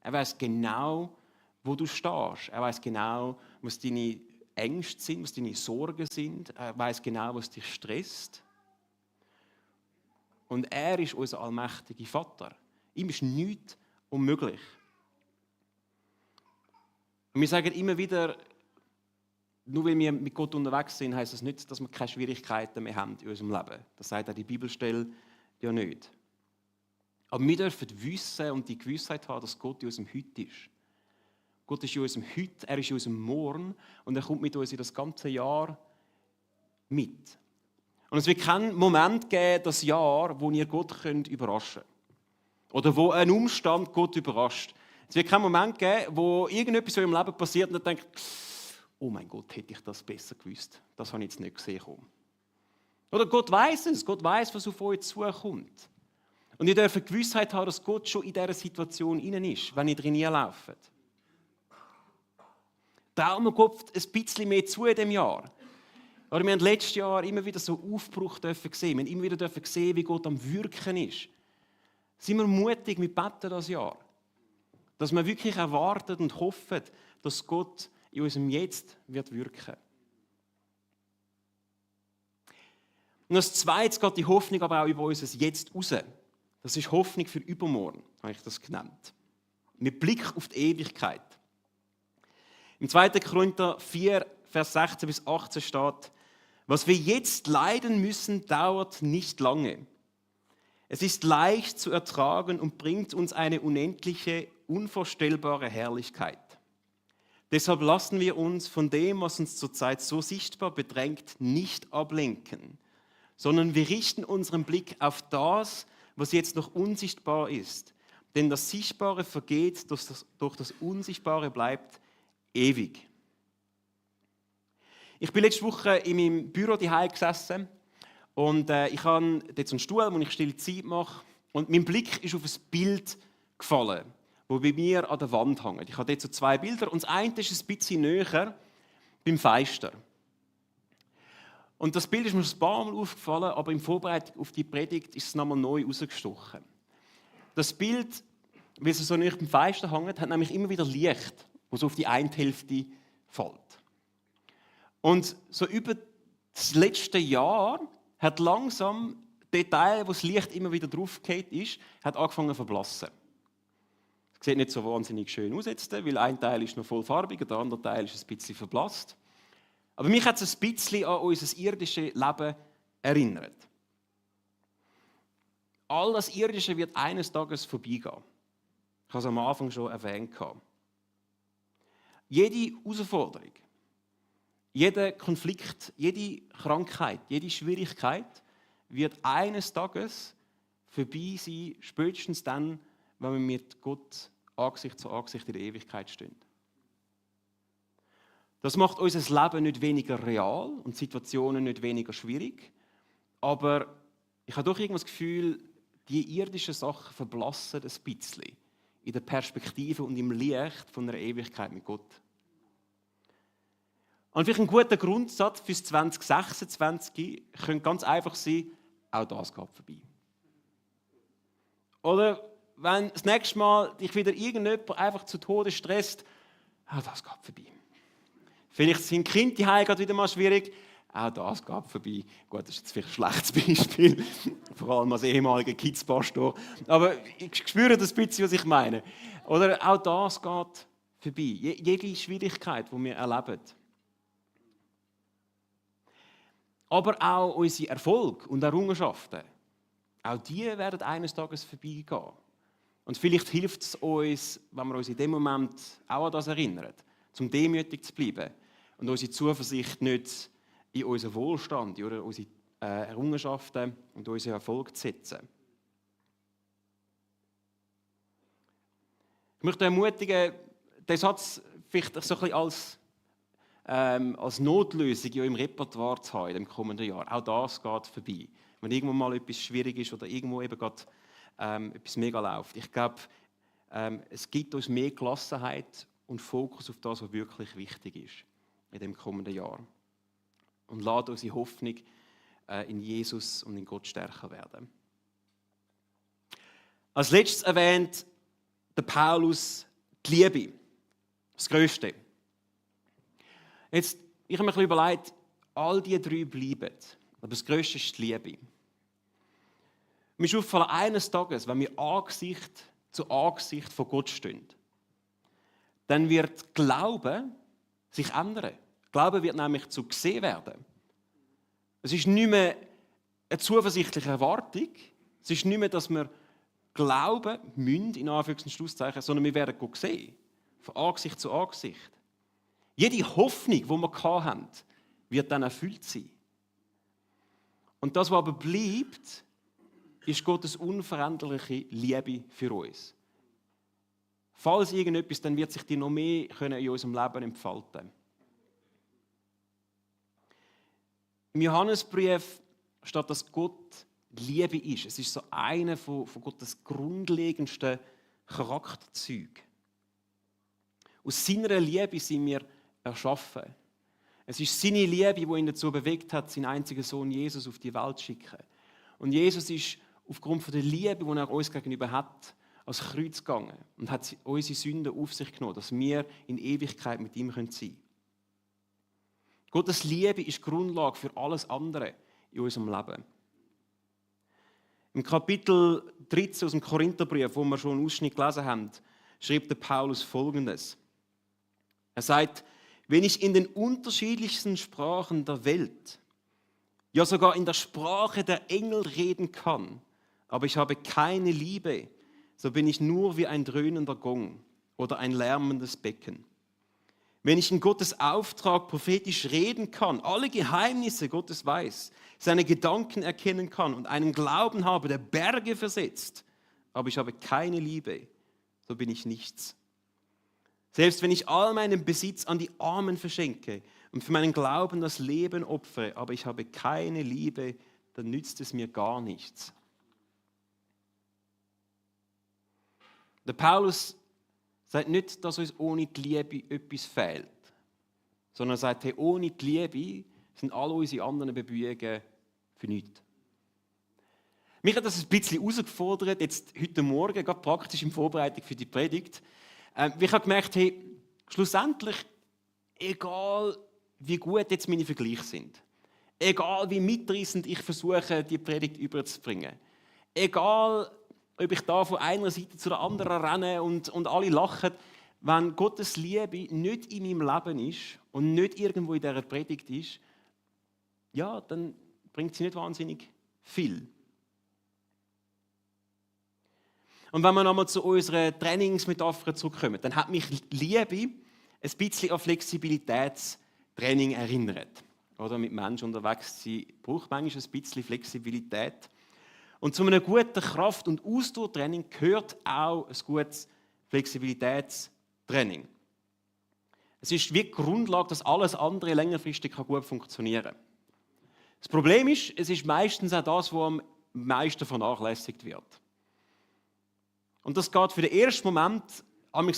Er weiß genau, wo du stehst. Er weiß genau, was deine Ängste sind, was deine Sorgen sind. Er weiß genau, was dich stresst. Und er ist unser allmächtiger Vater. Ihm ist nichts unmöglich. Und wir sagen immer wieder, nur weil wir mit Gott unterwegs sind, heisst das nicht, dass wir keine Schwierigkeiten mehr haben in unserem Leben. Das sagt auch die Bibelstelle ja nicht. Aber wir dürfen wissen und die Gewissheit haben, dass Gott in unserem Heute ist. Gott ist in unserem Heute, er ist in unserem Morgen und er kommt mit uns in das ganze Jahr mit. Und es wird keinen Moment geben, das Jahr, wo ihr Gott überraschen könnt. Oder wo ein Umstand Gott überrascht. Es wird keinen Moment geben, wo irgendetwas in eurem Leben passiert und ihr denkt, oh mein Gott, hätte ich das besser gewusst. Das habe ich jetzt nicht gesehen. Oder Gott weiß es. Gott weiß, was auf euch zukommt. Und ihr dürft Gewissheit haben, dass Gott schon in dieser Situation innen ist, wenn ihr drin lauft. Trauen wir Gott ein bisschen mehr zu in diesem Jahr. Oder wir haben letztes Jahr immer wieder so Aufbruch gesehen. Wir haben immer wieder sehen, wie Gott am Wirken ist. Sind wir mutig, wir beten das Jahr. Dass wir wirklich erwarten und hoffen, dass Gott in unserem Jetzt wird wirken. Und als Zweites geht die Hoffnung aber auch über unser Jetzt raus. Das ist Hoffnung für übermorgen, habe ich das genannt. Mit Blick auf die Ewigkeit. Im 2. Korinther 4, Vers 16 bis 18 steht: Was wir jetzt leiden müssen, dauert nicht lange. Es ist leicht zu ertragen und bringt uns eine unendliche, unvorstellbare Herrlichkeit. Deshalb lassen wir uns von dem, was uns zurzeit so sichtbar bedrängt, nicht ablenken, sondern wir richten unseren Blick auf das, was jetzt noch unsichtbar ist. Denn das Sichtbare vergeht, doch das Unsichtbare bleibt ewig. Ich bin letzte Woche in meinem Büro daheim gesessen und ich habe dort so einen Stuhl, wo ich stille Zeit mache. Und mein Blick ist auf ein Bild gefallen, das bei mir an der Wand hängt. Ich habe dort so 2 Bilder und das eine ist ein bisschen näher beim Fenster. Und das Bild ist mir ein paar Mal aufgefallen, aber in Vorbereitung auf die Predigt ist es nochmal neu rausgestochen. Das Bild, wie es so näher beim Fenster hängt, hat nämlich immer wieder Licht, das so auf die eine Hälfte fällt. Und so über das letzte Jahr hat langsam der Teil, wo das Licht immer wieder draufgefallen ist, hat angefangen zu verblassen. Es sieht nicht so wahnsinnig schön aus jetzt, weil ein Teil ist noch voll farbig und der andere Teil ist ein bisschen verblasst. Aber mich hat es ein bisschen an unser irdisches Leben erinnert. All das Irdische wird eines Tages vorbeigehen. Ich habe es am Anfang schon erwähnt. Jede Herausforderung, jeder Konflikt, jede Krankheit, jede Schwierigkeit wird eines Tages vorbei sein, spätestens dann, wenn wir mit Gott Angesicht zu Angesicht in der Ewigkeit stehen. Das macht unser Leben nicht weniger real und Situationen nicht weniger schwierig, aber ich habe doch irgendwas das Gefühl, die irdischen Sachen verblassen ein bisschen in der Perspektive und im Licht von einer Ewigkeit mit Gott. Und vielleicht ein guter Grundsatz für 2026 könnte ganz einfach sein, auch das geht vorbei. Oder wenn das nächste Mal dich wieder irgendjemand einfach zu Tode stresst, auch das geht vorbei. Vielleicht sind Kinder die Hause wieder mal schwierig, auch das geht vorbei. Gut, das ist jetzt vielleicht ein schlechtes Beispiel, vor allem als ehemaliger Kidspastor. Aber ich spüre das ein bisschen, was ich meine. Oder auch das geht vorbei. Jede Schwierigkeit, die wir erleben. Aber auch unsere Erfolge und Errungenschaften. auch die werden eines Tages vorbeigehen. Und vielleicht hilft es uns, wenn wir uns in dem Moment auch an das erinnern, zum demütig zu bleiben und unsere Zuversicht nicht in unseren Wohlstand, in unsere Errungenschaften und unseren Erfolg zu setzen. Ich möchte ermutigen, den Satz vielleicht so ein bisschen als Notlösung in eurem Repertoire zu haben in dem kommenden Jahr. Auch das geht vorbei. Wenn irgendwo mal etwas schwierig ist oder irgendwo eben gerade etwas mega läuft. Ich glaube, es gibt uns mehr Gelassenheit und Fokus auf das, was wirklich wichtig ist in dem kommenden Jahr. Und lasst unsere Hoffnung in Jesus und in Gott stärker werden. Als letztes erwähnt der Paulus die Liebe, das Größte. Jetzt, ich habe mir ein bisschen überlegt, all die drei bleiben, aber das Größte ist die Liebe. Mir ist aufgefallen, eines Tages, wenn wir Angesicht zu Angesicht von Gott stehen, dann wird Glauben sich ändern. Glauben wird nämlich zu gesehen werden. Es ist nicht mehr eine zuversichtliche Erwartung, es ist nicht mehr, dass wir glauben müssen, in Anführungs- und Schlusszeichen, sondern wir werden Gott sehen, von Angesicht zu Angesicht. Jede Hoffnung, die wir hatten, wird dann erfüllt sein. Und das, was aber bleibt, ist Gottes unveränderliche Liebe für uns. Falls irgendetwas, dann wird sich die noch mehr in unserem Leben entfalten. Im Johannesbrief steht, dass Gott Liebe ist. Es ist so einer von Gottes grundlegendsten Charakterzügen. Aus seiner Liebe sind wir erschaffen. Es ist seine Liebe, die ihn dazu bewegt hat, seinen einzigen Sohn Jesus auf die Welt zu schicken. Und Jesus ist aufgrund der Liebe, die er uns gegenüber hat, ans Kreuz gegangen und hat unsere Sünden auf sich genommen, dass wir in Ewigkeit mit ihm sein können. Gottes Liebe ist die Grundlage für alles andere in unserem Leben. Im Kapitel 13 aus dem Korintherbrief, wo wir schon einen Ausschnitt gelesen haben, schreibt der Paulus Folgendes. Er sagt, wenn ich in den unterschiedlichsten Sprachen der Welt, ja sogar in der Sprache der Engel reden kann, aber ich habe keine Liebe, so bin ich nur wie ein dröhnender Gong oder ein lärmendes Becken. Wenn ich in Gottes Auftrag prophetisch reden kann, alle Geheimnisse Gottes weiß, seine Gedanken erkennen kann und einen Glauben habe, der Berge versetzt, aber ich habe keine Liebe, so bin ich nichts. Selbst wenn ich all meinen Besitz an die Armen verschenke und für meinen Glauben das Leben opfere, aber ich habe keine Liebe, dann nützt es mir gar nichts. Der Paulus sagt nicht, dass uns ohne die Liebe etwas fehlt, sondern er sagt, hey, ohne die Liebe sind alle unsere anderen Bemühungen für nichts. Mich hat das ein bisschen herausgefordert, jetzt heute Morgen, gerade praktisch in Vorbereitung für die Predigt. Ich habe gemerkt, hey, schlussendlich, egal wie gut jetzt meine Vergleiche sind, egal wie mitreißend ich versuche, die Predigt überzubringen, egal ob ich da von einer Seite zu der anderen renne und alle lachen, wenn Gottes Liebe nicht in meinem Leben ist und nicht irgendwo in dieser Predigt ist, ja, dann bringt sie nicht wahnsinnig viel. Und wenn wir nochmal zu unseren Trainingsmetaphern zurückkommen, dann hat mich Liebe ein bisschen an Flexibilitätstraining erinnert. Oder mit Menschen unterwegs sein, braucht manchmal ein bisschen Flexibilität. Und zu einem guten Kraft- und Ausdauertraining gehört auch ein gutes Flexibilitätstraining. Es ist wie die Grundlage, dass alles andere längerfristig gut funktionieren kann. Das Problem ist, es ist meistens auch das, was am meisten vernachlässigt wird. Und das geht für den ersten Moment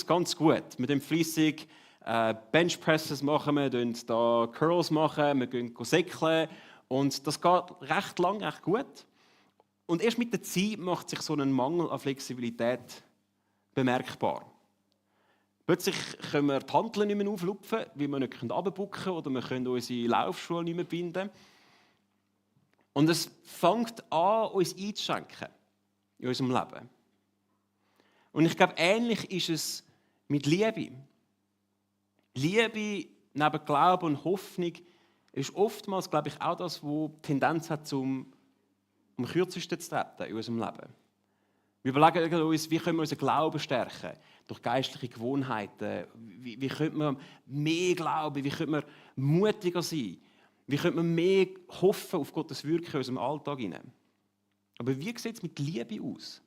ganz gut. Wir machen fleissig Benchpresses machen, wir machen da Curls machen, wir gehen säckeln und das geht recht lang, recht gut. Und erst mit der Zeit macht sich so ein Mangel an Flexibilität bemerkbar. Plötzlich können wir die Hanteln nicht mehr auflupfen, weil wir nicht runterbucken können oder wir können unsere Laufschuhe nicht mehr binden. Und es fängt an, uns einzuschränken in unserem Leben. Und ich glaube, ähnlich ist es mit Liebe. Liebe neben Glauben und Hoffnung ist oftmals, glaube ich, auch das, was Tendenz hat zum am kürzesten zu treten in unserem Leben. Wir überlegen uns, wie können wir unseren Glauben stärken? Durch geistliche Gewohnheiten. Wie könnte man mehr glauben? Wie könnte man mutiger sein? Wie könnte man mehr hoffen auf Gottes Wirken in unserem Alltag hinein? Aber wie sieht es mit Liebe aus?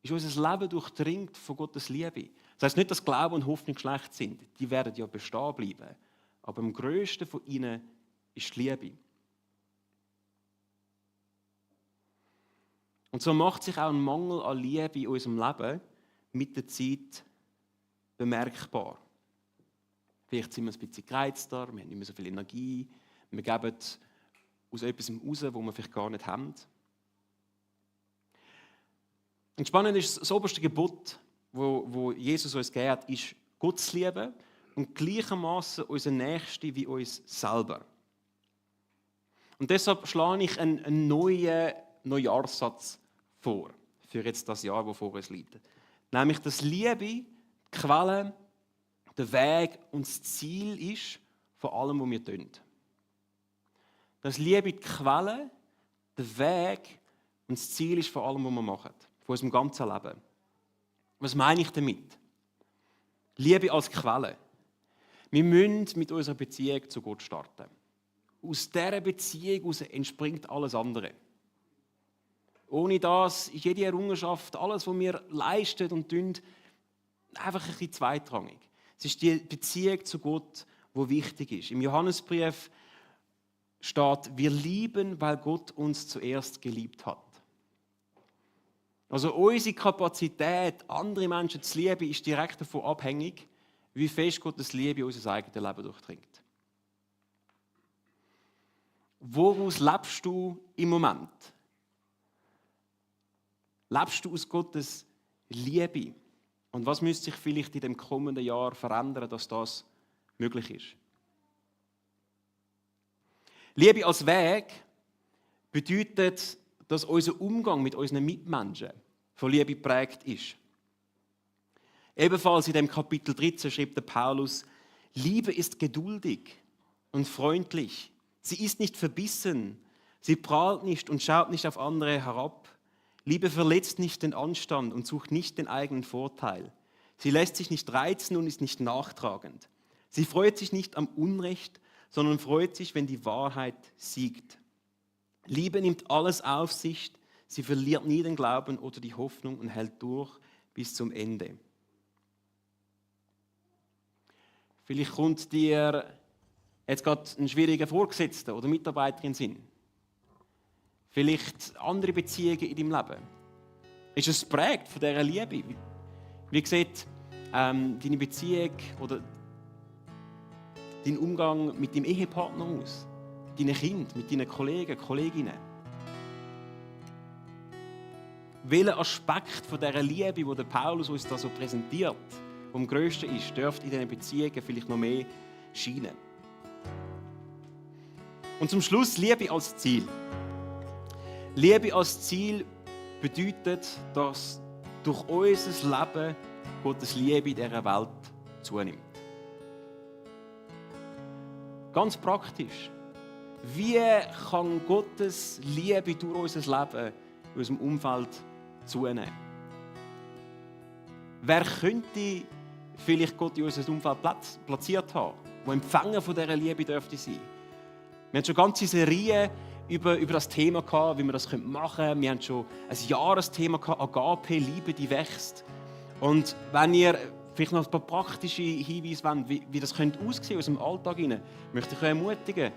Ist unser Leben durchdringt von Gottes Liebe? Das heisst nicht, dass Glaube und Hoffnung schlecht sind. Die werden ja bestehen bleiben. Aber am grössten von ihnen ist die Liebe. Und so macht sich auch ein Mangel an Liebe in unserem Leben mit der Zeit bemerkbar. Vielleicht sind wir ein bisschen gereizter, wir haben nicht mehr so viel Energie, wir geben aus etwas raus, was wir vielleicht gar nicht haben. Und spannend ist, das oberste Gebot, wo Jesus uns gegeben hat, ist Gott zu lieben und gleichermaßen unseren Nächsten wie uns selber. Und deshalb schlage ich einen neuen Neujahrssatz vor, für jetzt das Jahr, das vor uns liegt. Nämlich, dass Liebe die Quelle, der Weg und das Ziel ist von allem, was wir tun. Dass Liebe die Quelle, der Weg und das Ziel ist von allem, was wir machen. Von unserem ganzen Leben. Was meine ich damit? Liebe als Quelle. Wir müssen mit unserer Beziehung zu Gott starten. Aus dieser Beziehung heraus entspringt alles andere. Ohne das ist jede Errungenschaft, alles, was wir leisten und tun, einfach ein bisschen zweitrangig. Es ist die Beziehung zu Gott, die wichtig ist. Im Johannesbrief steht, wir lieben, weil Gott uns zuerst geliebt hat. Also unsere Kapazität, andere Menschen zu lieben, ist direkt davon abhängig, wie fest Gottes Liebe unser eigenes Leben durchdringt. Woraus lebst du im Moment? Lebst du aus Gottes Liebe? Und was müsste sich vielleicht in dem kommenden Jahr verändern, dass das möglich ist? Liebe als Weg bedeutet, dass unser Umgang mit unseren Mitmenschen von Liebe geprägt ist. Ebenfalls in dem Kapitel 13 schreibt der Paulus, Liebe ist geduldig und freundlich. Sie ist nicht verbissen. Sie prahlt nicht und schaut nicht auf andere herab. Liebe verletzt nicht den Anstand und sucht nicht den eigenen Vorteil. Sie lässt sich nicht reizen und ist nicht nachtragend. Sie freut sich nicht am Unrecht, sondern freut sich, wenn die Wahrheit siegt. Liebe nimmt alles auf sich, sie verliert nie den Glauben oder die Hoffnung und hält durch bis zum Ende. Vielleicht kommt dir jetzt gerade ein schwieriger Vorgesetzter oder Mitarbeiter in den Sinn. Vielleicht andere Beziehungen in deinem Leben. Ist es geprägt von dieser Liebe? Wie sieht deine Beziehung oder dein Umgang mit deinem Ehepartner aus? Mit deinen Kindern, mit deinen Kollegen, Kolleginnen? Welcher Aspekt von dieser Liebe, die der Paulus uns da so präsentiert, der am grössten ist, dürfte in diesen Beziehungen vielleicht noch mehr scheinen? Und zum Schluss Liebe als Ziel. Liebe als Ziel bedeutet, dass durch unser Leben Gottes Liebe in dieser Welt zunimmt. Ganz praktisch. Wie kann Gottes Liebe durch unser Leben in unserem Umfeld zunehmen? Wer könnte vielleicht Gott in unserem Umfeld platziert haben, der Empfänger von dieser Liebe dürfte sein? Wir haben schon ganze Serien über das Thema gehabt, wie wir das machen können. Wir haben schon ein Jahresthema gehabt, Agape, Liebe, die wächst. Und wenn ihr vielleicht noch ein paar praktische Hinweise wollt, wie das aussehen könnte aus unserem Alltag, möchte ich euch ermutigen,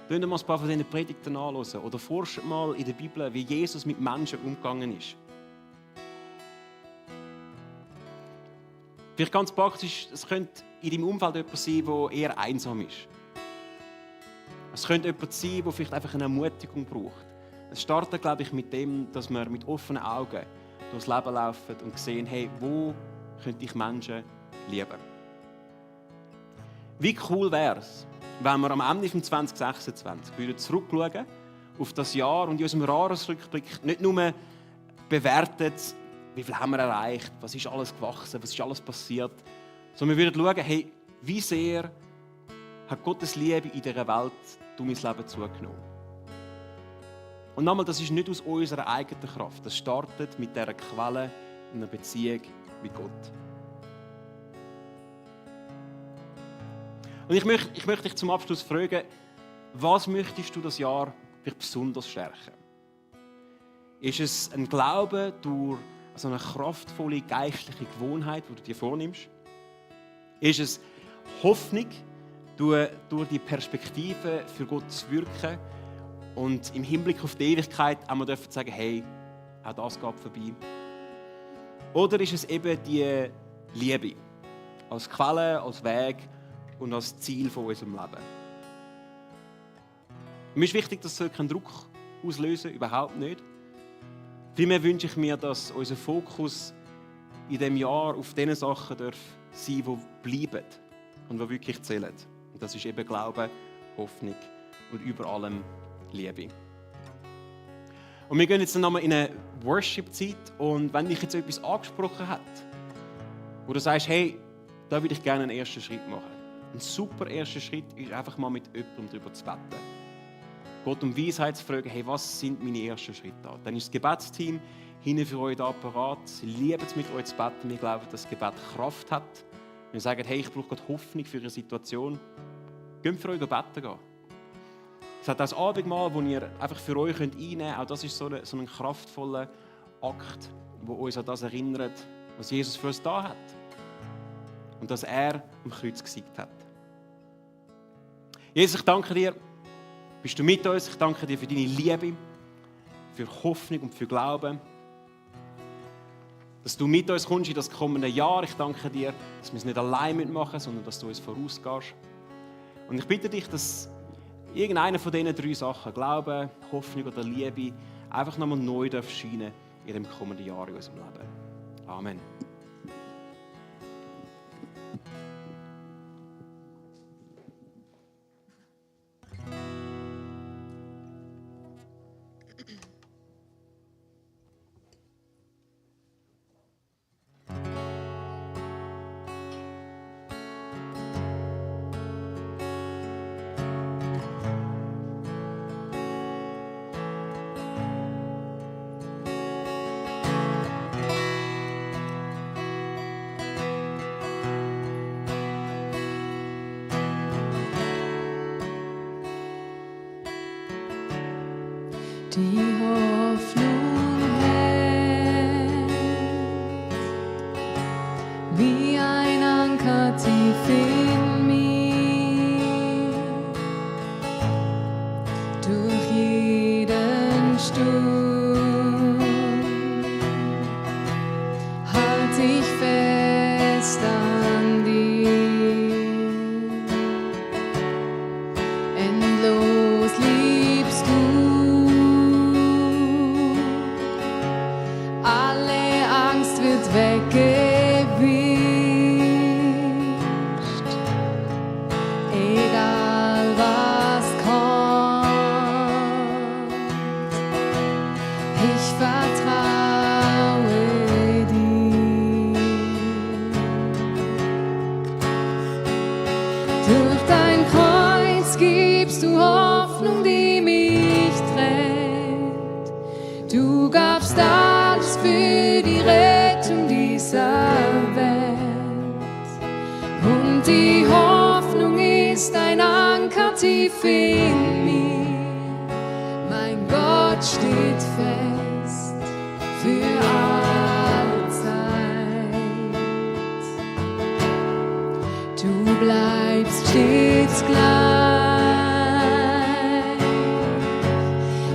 schaut mal ein paar von diesen Predigten anhören oder forscht mal in der Bibel, wie Jesus mit Menschen umgegangen ist. Vielleicht ganz praktisch, es könnte in deinem Umfeld jemand sein, der eher einsam ist. Es könnte jemand sein, der vielleicht einfach eine Ermutigung braucht. Es startet, glaube ich, mit dem, dass wir mit offenen Augen durchs Leben laufen und sehen, hey, wo könnte ich Menschen lieben? Wie cool wäre es, wenn wir am Ende von 2026 wieder zurückschauen auf das Jahr und in unserem Jahresrückblick nicht nur bewerten, wie viel haben wir erreicht, was ist alles gewachsen, was ist alles passiert, sondern wir würden schauen, hey, wie sehr hat Gottes Liebe in dieser Welt durch mein Leben zugenommen. Und nochmal, das ist nicht aus unserer eigenen Kraft. Das startet mit dieser Quelle in einer Beziehung mit Gott. Und ich möchte dich zum Abschluss fragen, was möchtest du das Jahr vielleicht besonders stärken? Ist es ein Glaube durch so eine kraftvolle geistliche Gewohnheit, die du dir vornimmst? Ist es Hoffnung durch die Perspektive für Gott zu wirken und im Hinblick auf die Ewigkeit auch mal dürfen sagen, hey, auch das geht vorbei? Oder ist es eben die Liebe als Quelle, als Weg und als Ziel von unserem Leben? Mir ist wichtig, dass es keinen Druck auslösen, überhaupt nicht. Vielmehr wünsche ich mir, dass unser Fokus in diesem Jahr auf den Sachen sein darf, die bleiben und die wirklich zählen. Und das ist eben Glaube, Hoffnung und über allem Liebe. Und wir gehen jetzt nochmal in eine Worship-Zeit und wenn dich jetzt etwas angesprochen hat, wo du sagst, hey, da würde ich gerne einen ersten Schritt machen. Ein super erster Schritt ist einfach mal mit jemandem darüber zu beten. Gott um Weisheit zu fragen, hey, was sind meine ersten Schritte? Dann ist das Gebetsteam hinten für euch da parat. Sie lieben es, mit euch zu beten. Wir glauben, dass das Gebet Kraft hat. Wir sagen, hey, ich brauche Gott Hoffnung für eine Situation. Geht für euch beten gehen. Es hat das Abendmahl, das ihr einfach für euch einnehmen könnt. Auch das ist so ein kraftvoller Akt, der uns an das erinnert, was Jesus für uns da hat. Und dass er am Kreuz gesiegt hat. Jesus, ich danke dir, bist du mit uns. Ich danke dir für deine Liebe, für Hoffnung und für Glauben. Dass du mit uns kommst in das kommende Jahr. Ich danke dir, dass wir es nicht allein mitmachen, sondern dass du uns vorausgehst. Und ich bitte dich, dass irgendeine von diesen 3 Sachen, Glaube, Hoffnung oder Liebe, einfach nochmal neu scheinen in dem kommenden Jahr in unserem Leben. Amen. Die Hoffnung hält, wie ein Anker tief in mir, durch jeden Sturm halt ich fest an dir. Endlos liebst du. Weggewischt, egal was kommt, ich vertraue dir. Durch dein Kreuz gibst du Hoffnung, die mich trägt. Du gabst alles für die Rettung dieser Welt. Und die Hoffnung ist ein Anker tief in mir. Mein Gott steht fest für alle Zeit. Du bleibst stets gleich,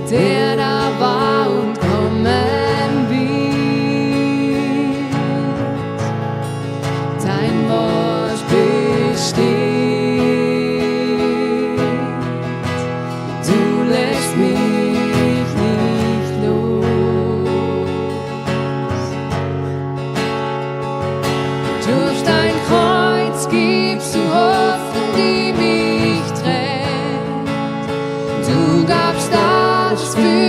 der da war und kommen wird. Dein Wort besteht, du lässt mich nicht los. Durch dein Kreuz gibst du Hoffnung, die mich trägt. Du gabst alles für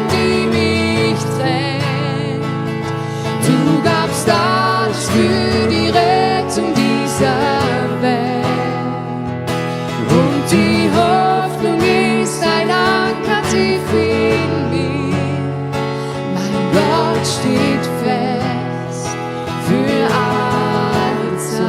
Hoffnung, die mich trägt. Du gabst alles für die Rettung dieser Welt. Und die Hoffnung ist ein Anker tief in mir. Mein Gott steht fest für alle Zeit.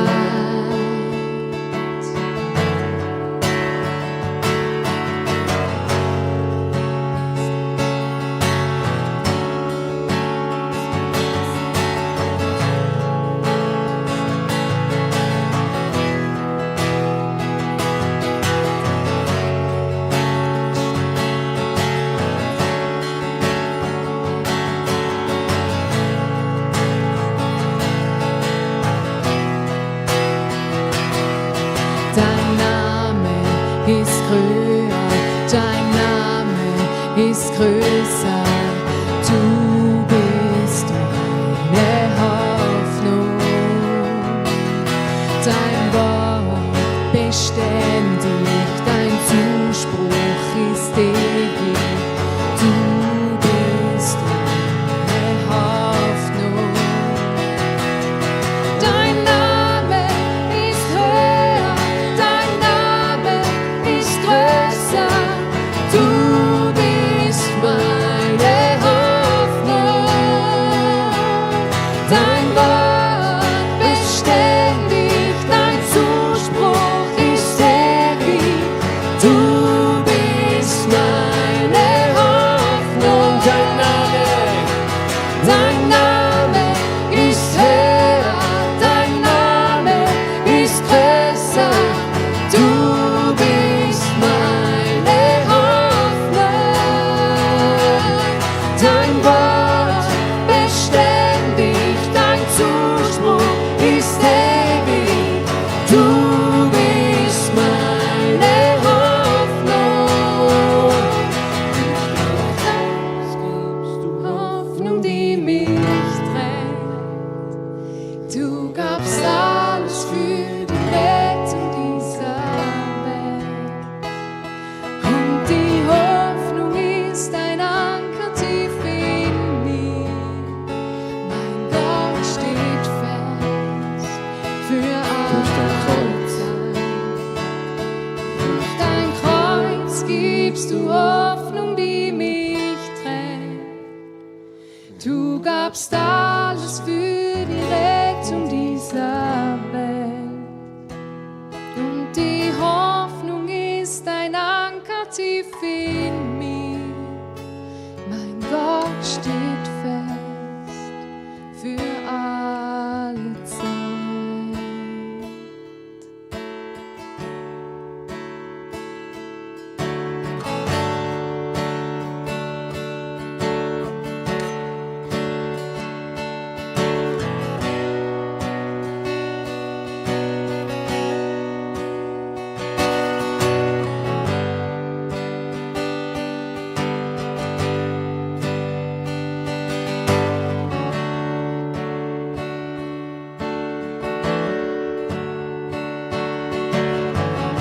Dein Name ist höher, dein Name ist größer. Du bist meine Hoffnung. Dein Wort beständig, dein Zuspruch ist ewig. Du bist meine Hoffnung. Dein Name ist höher, dein Name ist größer. Du bist meine Hoffnung. Dein Wort beständig, dein Zuspruch ist ewig. Du bist meine Hoffnung. Dein Name ist höher, dein Name ist größer. Du bist meine Hoffnung. Dein Wort beständig, dein Zuspruch ist ewig. Du bist meine Hoffnung. Hoffnung, die mich trägt. Du gabst alles für die Rettung dieser Welt. Und die Hoffnung ist ein Anker tief in mir. Mein Gott steht fest für alle Zeit. Durch dein Kreuz gibst du Hoffnung, die mich trägt. Du gabst alles für die Rettung dieser Welt. Und die Hoffnung ist ein Anker tief in mir. Mein Gott steht fest für alle Zeit.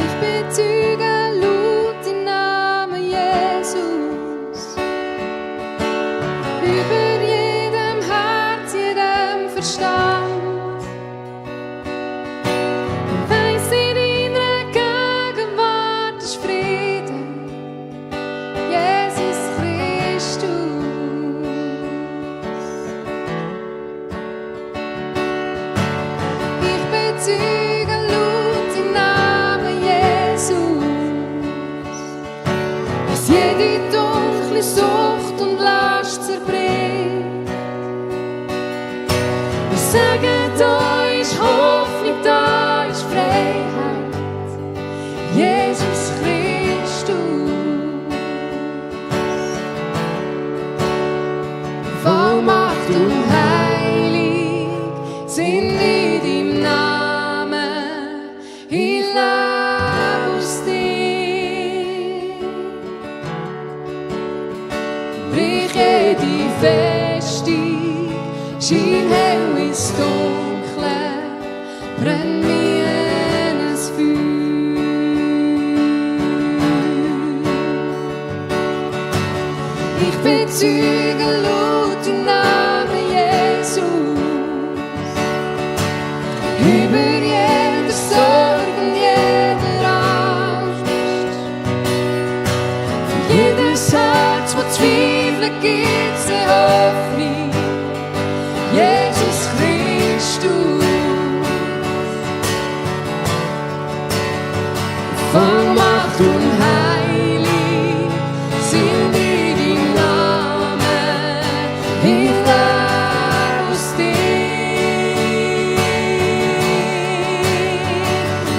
Ich bezeuge laut den Namen Jesus. Über jedem Herz, jedem Verstand. Ich weiss, in deiner Gegenwart ist Frieden. Jesus Christus. Ich bezeuge laut den Namen Jesus, dass jede dunkle Sucht und Last zerbricht. Wir sagen, da ist Hoffnung, da ist Freiheit. Jesus Christus. Vollmacht und heilig sind in deinem Namen. Ich lebe aus dir. Brich jede Festung, schein hell ins Dunkle, brenn mir ein Feuer. Ich bezeuge bezeugen laut den Namen Jesus. Über jede Sorge und jede Angst. Für jedes Herz, wo Zweifel gibt's eine Hoffnung. Jesus Christus. Voll Macht und heilig sind in deinem Namen. Ich lebe aus dir.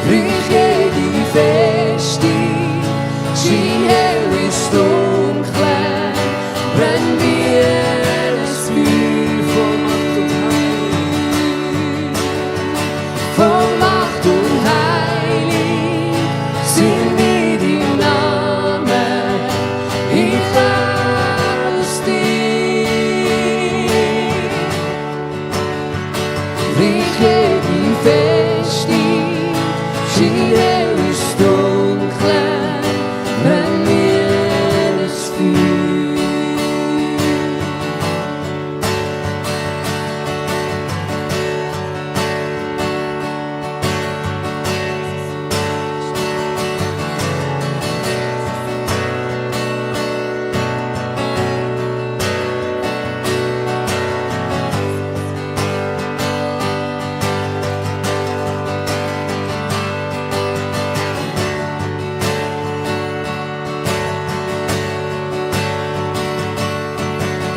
Brich jede Festung, schien hell ins Dunkle, brenn mir das Feuer voll Macht und heilig sind in deinem Namen. Ich lebe aus dir. Brich jede Festung, schien hell ins Dunkle, brenn mir das Feuer.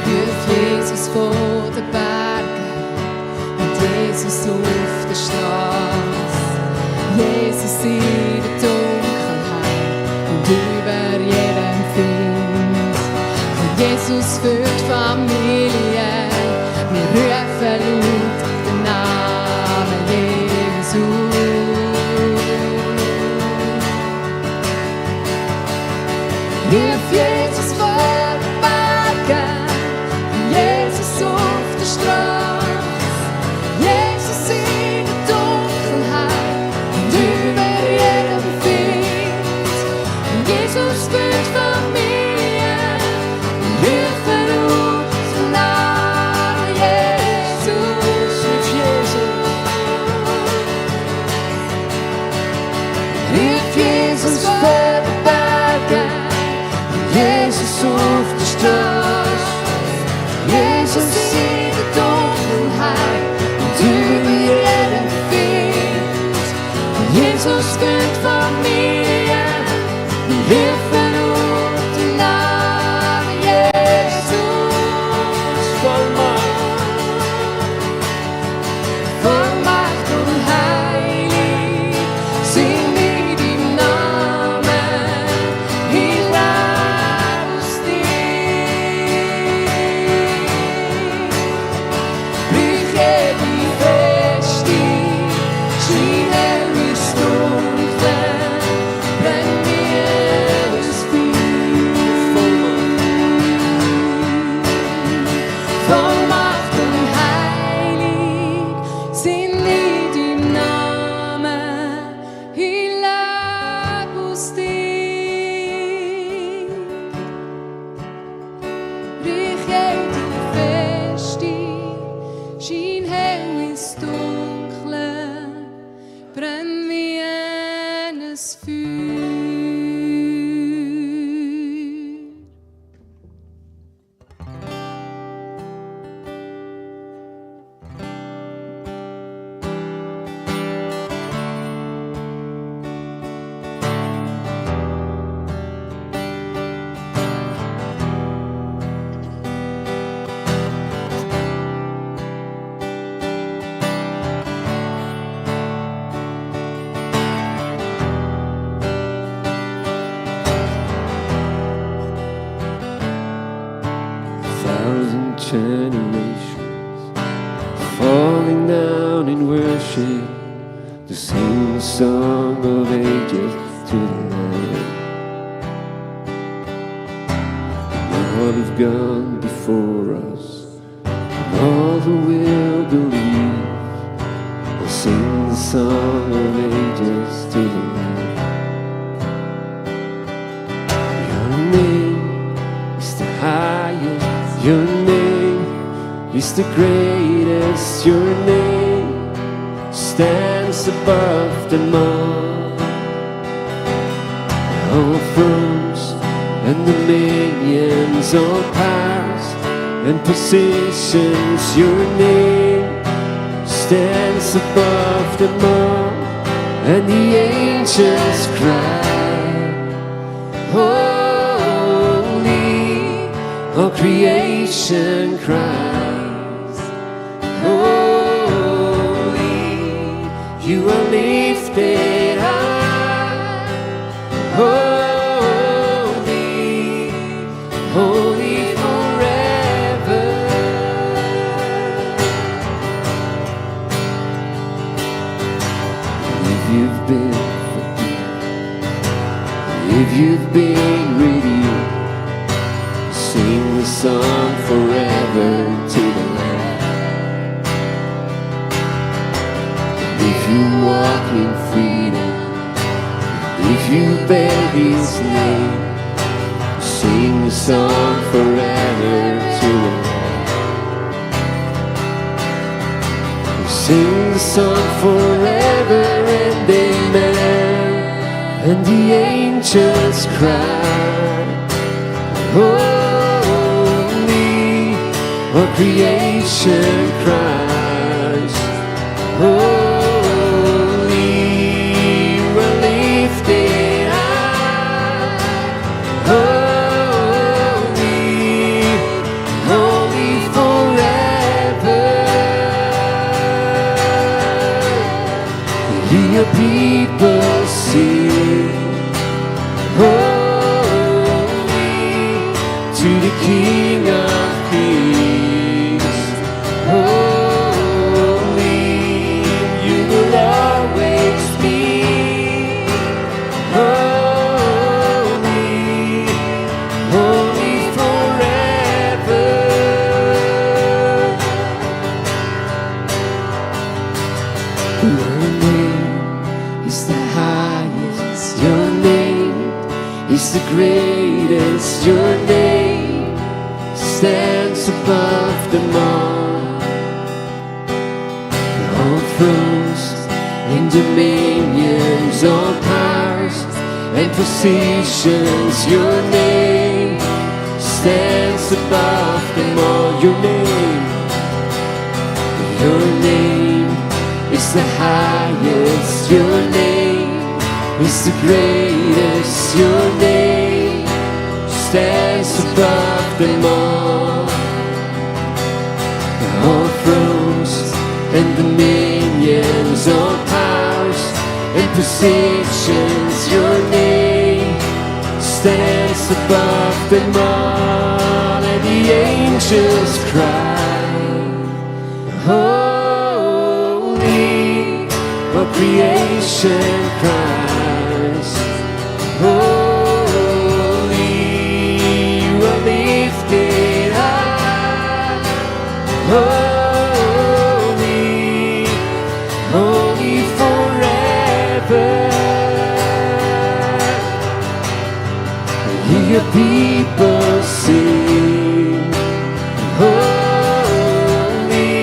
Ruf Jesus vor den Bergen und Jesus auf der Straße. Jesus in der Dunkelheit und über jedem Find. Und Jesus für die Familie, wir rufen laut den Namen Jesus. Ruf Jesus vor den Bergen, Jesus auf der Straße, Jesus in der Dunkelheit und über jedem Find. Und Jesus für die Familie, wir rufen laut den Namen Jesus. Ruf Jesus vor den Bergen, Jesus auf der Straße, Jesus in der Dunkelheit und über jedem Find. Jesus für die Familie, wir rufen laut den Namen Jesus. Voll Macht und heilig sind in deinem Namen. Ich lebe aus dir. Brich jede Festung, schien hell ins Dunkle, brenn mir das Feuer. Voll Macht und heilig sind in deinem Namen. Ich lebe aus dir. Brich jede Festung, schien hell ins Dunkle, brenn wie ein Feuer. Thousand generations falling down in worship to sing the song of ages to the Lamb. And all have gone before us, and all who will believe will sing the song of ages to the Lamb. Your name is the highest. Your name is the greatest. Your name stands above them all. All thrones and dominions, all powers and positions. Your name stands above them all. And the angels cry, holy, all creation cries, holy, you are lifted high, holy, holy forever. If you've been if you've been redeemed, sing the song forever to the Lamb. If you walk in freedom, if you bear His name, sing the song forever to the Lamb. Sing the song forever and amen. And the angels cry, holy, all creation cries, holy, you are lifted high, holy, holy forever. Hear your people sing, holy, to the King of Kings, holy, you will always be, holy, holy forever. Your name is the highest, your name is the greatest, your name stands above them all. All thrones and dominions, all powers and positions, your name stands above them all. Your name is the highest, your name is the greatest, your name stands above them all. All thrones and dominions, all powers and positions, your name stands above them all. And the angels cry, holy, all creation cries, holy, you are lifted high, holy, holy forever. Hear your people sing, holy,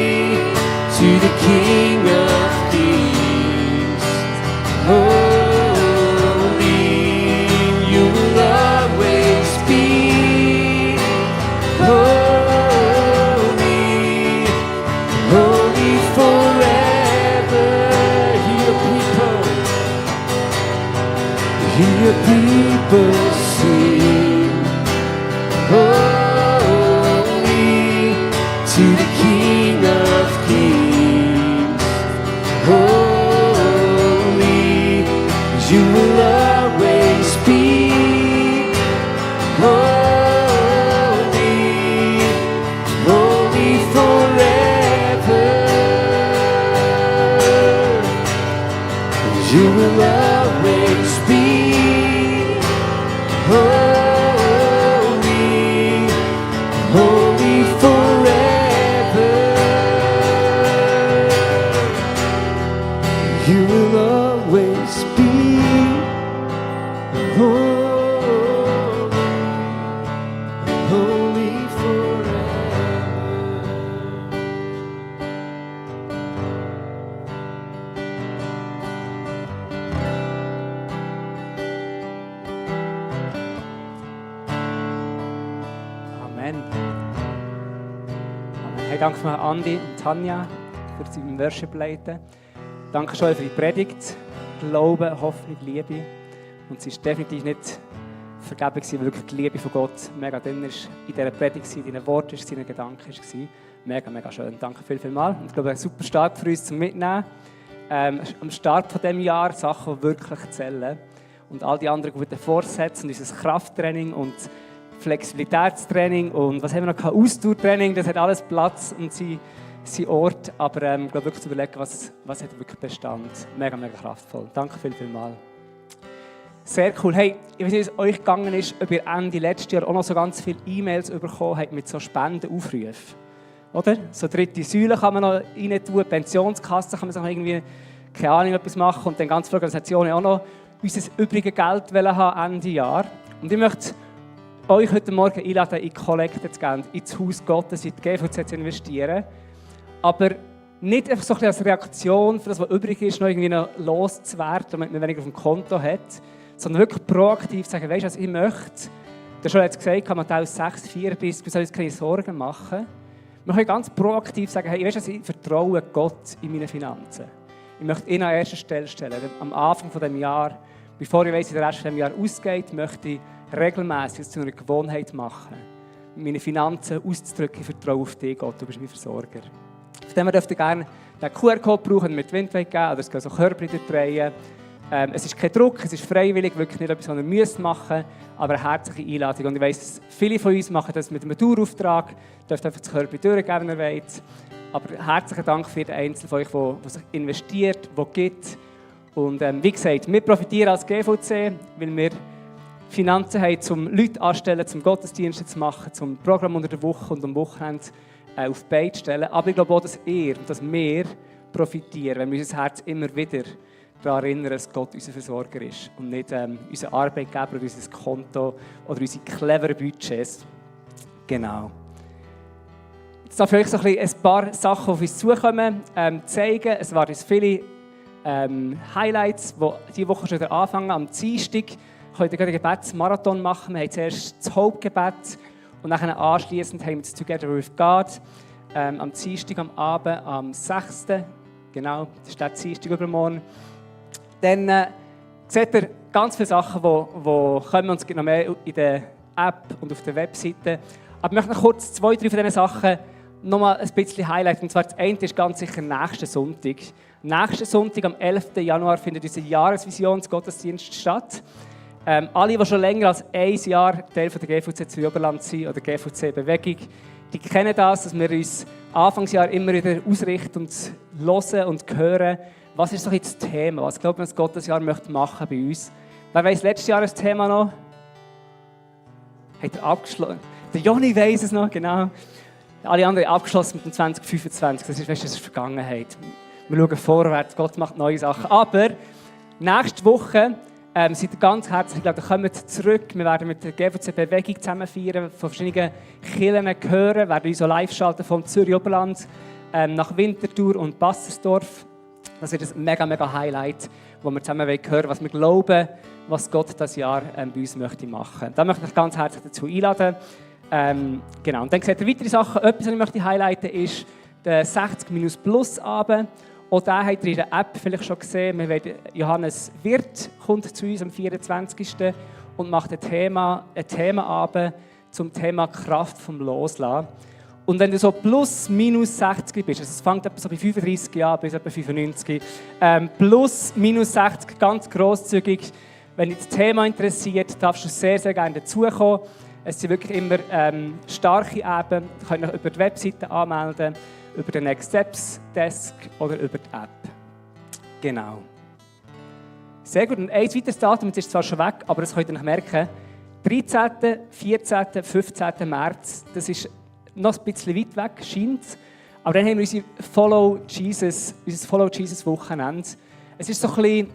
to the King of Kings, holy, you will always be, holy, holy forever. Hear your people sing, holy, to the King of Kings, holy, you will always be, holy, holy forever. You will always be, holy, holy forever. You will always be, holy, holy forever. Hey, danke für Andi und Tanja für das Worship leiten. Danke schon für die Predigt. Glaube, Hoffnung, Liebe. Und es ist definitiv nicht vergeblich, weil wirklich die Liebe von Gott mega drin ist. In dieser Predigt, in deinen Worten, in seinen Gedanken war. Mega, mega schön. Danke vielmals. Und ich glaube, ein super Start für uns zum Mitnehmen. Am Start von diesem Jahr Sachen, die wirklich zählen. Und all die anderen guten Vorsätze und unser Krafttraining und Flexibilitätstraining und was haben wir noch gehabt? Ausdauertraining, das hat alles Platz und seinen Ort. Aber ich glaube wirklich zu überlegen, was hat wirklich Bestand. Mega, mega kraftvoll. Danke vielmals. Sehr cool. Hey, ich weiß nicht, wie es euch gegangen ist, ob ihr Ende letztes Jahr auch noch so ganz viele E-Mails bekommen habt mit so Spendenaufrufen. Oder? So dritte Säule kann man noch rein tun, Pensionskasse kann man sich irgendwie, keine Ahnung, etwas machen und dann ganz viele Organisationen auch noch unser übriges Geld haben Ende Jahr. Und ich möchte euch heute Morgen einladen, in die Kollekte zu gehen, ins Haus Gottes, in die GVC zu investieren. Aber nicht einfach so ein bisschen als Reaktion für das, was übrig ist, noch irgendwie noch loszuwerden, damit man weniger auf dem Konto hat, sondern wirklich proaktiv sagen, weisst du was, ich möchte, der schon jetzt gesagt, Matthäus 6,34, wir sollen uns keine Sorgen machen. Wir können ganz proaktiv sagen, hey, weißt du, ich vertraue Gott in meine Finanzen. Ich möchte ihn an erster Stelle stellen. Am Anfang dieses Jahres, bevor ich weiss, wie der Rest des Jahres ausgeht, möchte ich regelmässig es zu einer Gewohnheit machen, meine Finanzen auszudrücken, ich vertraue auf dich, Gott, du bist mein Versorger. Von dem her dürft ihr gerne den QR-Code brauchen, wenn wir die Wind geben oder es geht so Körper drehen. Es ist kein Druck, es ist freiwillig, wirklich nicht etwas, was ihr machen müsst, aber eine herzliche Einladung. Und ich weiss, viele von uns machen das mit einem Dauerauftrag, ihr dürft einfach das Körper durchgeben, wenn ihr wollt. Aber herzlichen Dank für jeden Einzelnen von euch, der sich investiert, der gibt. Und wie gesagt, wir profitieren als GVC, weil wir Finanzen haben, um Leute anzustellen, zum Gottesdienst zu machen, zum Programm unter der Woche und am Wochenende auf die Beine zu stellen. Aber ich glaube auch, dass ihr und dass wir profitieren, wenn wir unser Herz immer wieder daran erinnern, dass Gott unser Versorger ist und nicht unser Arbeitgeber oder unser Konto oder unsere cleveren Budgets. Genau. Jetzt darf ich euch so ein paar Sachen auf uns zukommen zeigen. Es waren uns viele Highlights, die diese Woche schon wieder anfangen. Am Dienstag könnt ihr einen Gebetsmarathon machen. Wir haben zuerst das Hauptgebet und dann anschliessend haben wir das Together with God. Am Dienstag, am Abend, am 6. Genau, das ist der Dienstag übermorgen. Dann seht ihr ganz viele Sachen, die kommen. Und es gibt noch mehr in der App und auf der Webseite. Aber ich möchte noch kurz 2, 3 von diesen Sachen noch mal ein bisschen highlighten. Und zwar das eine ist ganz sicher nächsten Sonntag. Nächsten Sonntag, am 11. Januar, findet unser Jahresvisionsgottesdienst statt. Alle, die schon länger als ein Jahr Teil der GVC zu Oberland sind oder GVC-Bewegung, die kennen das, dass wir uns Anfangsjahr immer wieder ausrichten und hören und hören, was ist doch jetzt das Thema? Was glaubt man, dass Gott das Jahr möchte machen bei uns? Wer weiss letztes Jahr das Thema noch? Hat er abgeschlossen? Der Joni weiss es noch, genau. Alle anderen haben abgeschlossen mit dem 2025. Das ist Vergangenheit. Wir schauen vorwärts, Gott macht neue Sachen. Aber nächste Woche seid ihr ganz herzlich, ich glaube, da kommen wir zurück. Wir werden mit der GVC-Bewegung zusammen feiern, von verschiedenen Kirchen hören, werden uns so live schalten vom Zürich-Oberland nach Winterthur und Bassersdorf. Das wird ein mega, mega Highlight, wo wir zusammen hören, was wir glauben, was Gott das Jahr bei uns möchte machen. Da möchte ich euch ganz herzlich dazu einladen. Genau. Und dann seht ihr weitere Sachen. Etwas, was ich möchte highlighten, ist der 60-Plus-Abend. Auch den habt ihr in der App vielleicht schon gesehen. Johannes Wirth kommt zu uns am 24. und macht ein Themaabend zum Thema Kraft vom Loslassen. Und wenn du so plus minus 60 bist, also es fängt etwa so bei 35 Jahren bis etwa 95, plus minus 60, ganz grosszügig. Wenn dich das Thema interessiert, darfst du sehr, sehr gerne dazukommen. Es sind wirklich immer starke Abende. Ihr könnt euch über die Webseite anmelden, über den Next Steps Desk oder über die App. Genau. Sehr gut. Und ein weiteres Datum, jetzt ist es zwar schon weg, aber das könnt ihr noch merken. 13., 14., 15. März, das ist noch ein bisschen weit weg, scheint es. Aber dann haben wir unser Follow Jesus Wochenende. Es ist so ein bisschen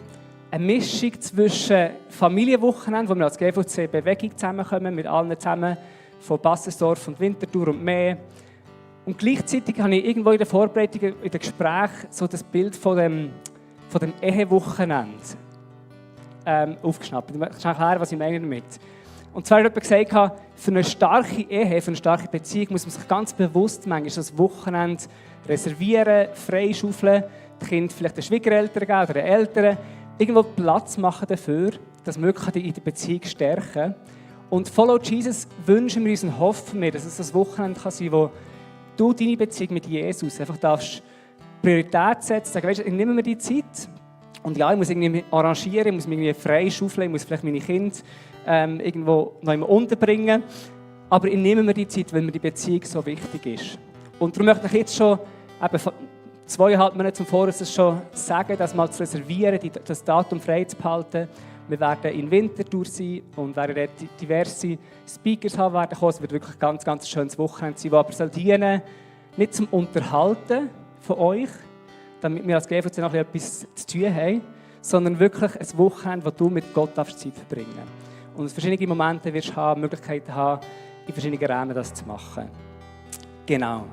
eine Mischung zwischen Familienwochenende, wo wir als GVC-Bewegung zusammenkommen, mit allen zusammen, von Bassersdorf und Winterthur und mehr. Und gleichzeitig habe ich irgendwo in der Vorbereitung, in den Gesprächen, so das Bild von dem Ehewochenende aufgeschnappt. Ich möchte erklären, was ich meine damit. Und zwar hat jemand gesagt, für eine starke Ehe, für eine starke Beziehung muss man sich ganz bewusst manchmal das Wochenende reservieren, freischaufeln, die Kinder vielleicht den Schwiegereltern geben oder den Eltern, irgendwo Platz machen dafür, dass wir wirklich in der Beziehung stärken kann. Und Follow Jesus wünschen wir uns und hoffen wir, dass es das Wochenende kann sein kann, wo du deine Beziehung mit Jesus einfach darfst Priorität setzen, sagen, weißt du, ich nehme mir die Zeit und ja, ich muss irgendwie arrangieren, ich muss mich irgendwie freischaufeln, ich muss vielleicht meine Kinder irgendwo noch immer unterbringen, aber ich nehme mir die Zeit, weil mir die Beziehung so wichtig ist. Und darum möchte ich jetzt schon 2,5 Monate zum Voraus das schon sagen, das mal zu reservieren, das Datum frei zu behalten. Wir werden in Winterthur sein und werden diverse Speakers haben werden kommen. Es wird wirklich ein ganz, ganz schönes Wochenende sein, das aber soll dienen, nicht zum Unterhalten von euch, damit wir als GVC noch etwas zu tun haben, sondern wirklich ein Wochenende, wo du mit Gott Zeit verbringen darfst. Und verschiedene Momente wirst du haben, Möglichkeiten haben, in verschiedenen Rahmen das zu machen. Genau.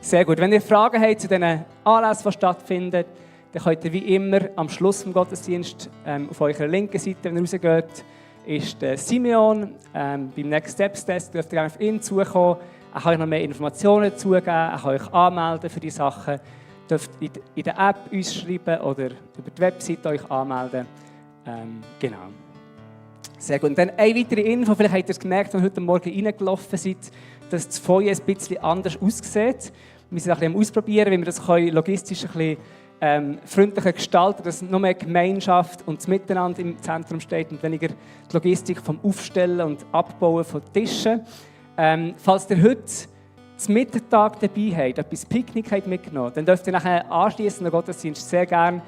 Sehr gut. Wenn ihr Fragen habt zu diesen Anlässen, die stattfinden, dann könnt ihr wie immer am Schluss des Gottesdienstes auf eurer linken Seite, wenn ihr rausgeht, ist der Simeon. Beim Next Steps Test dürft ihr gerne auf ihn zukommen. Er kann euch noch mehr Informationen dazugeben, er kann euch anmelden für die Sachen. Ihr dürft in der App uns schreiben oder über die Webseite euch anmelden. Genau. Sehr gut. Und dann eine weitere Info, vielleicht habt ihr es gemerkt, als ihr heute Morgen reingelaufen seid, dass das Feuer ein bisschen anders aussieht. Wir sind ein bisschen ausprobieren, wie wir das logistisch ein bisschen freundlicher gestalten, dass noch mehr Gemeinschaft und das Miteinander im Zentrum steht und weniger die Logistik vom Aufstellen und Abbauen von Tischen. Falls ihr heute zum Mittag dabei habt, etwas Picknick habt mitgenommen, dann dürft ihr nachher anschliessend an den Gottesdienst sehr gerne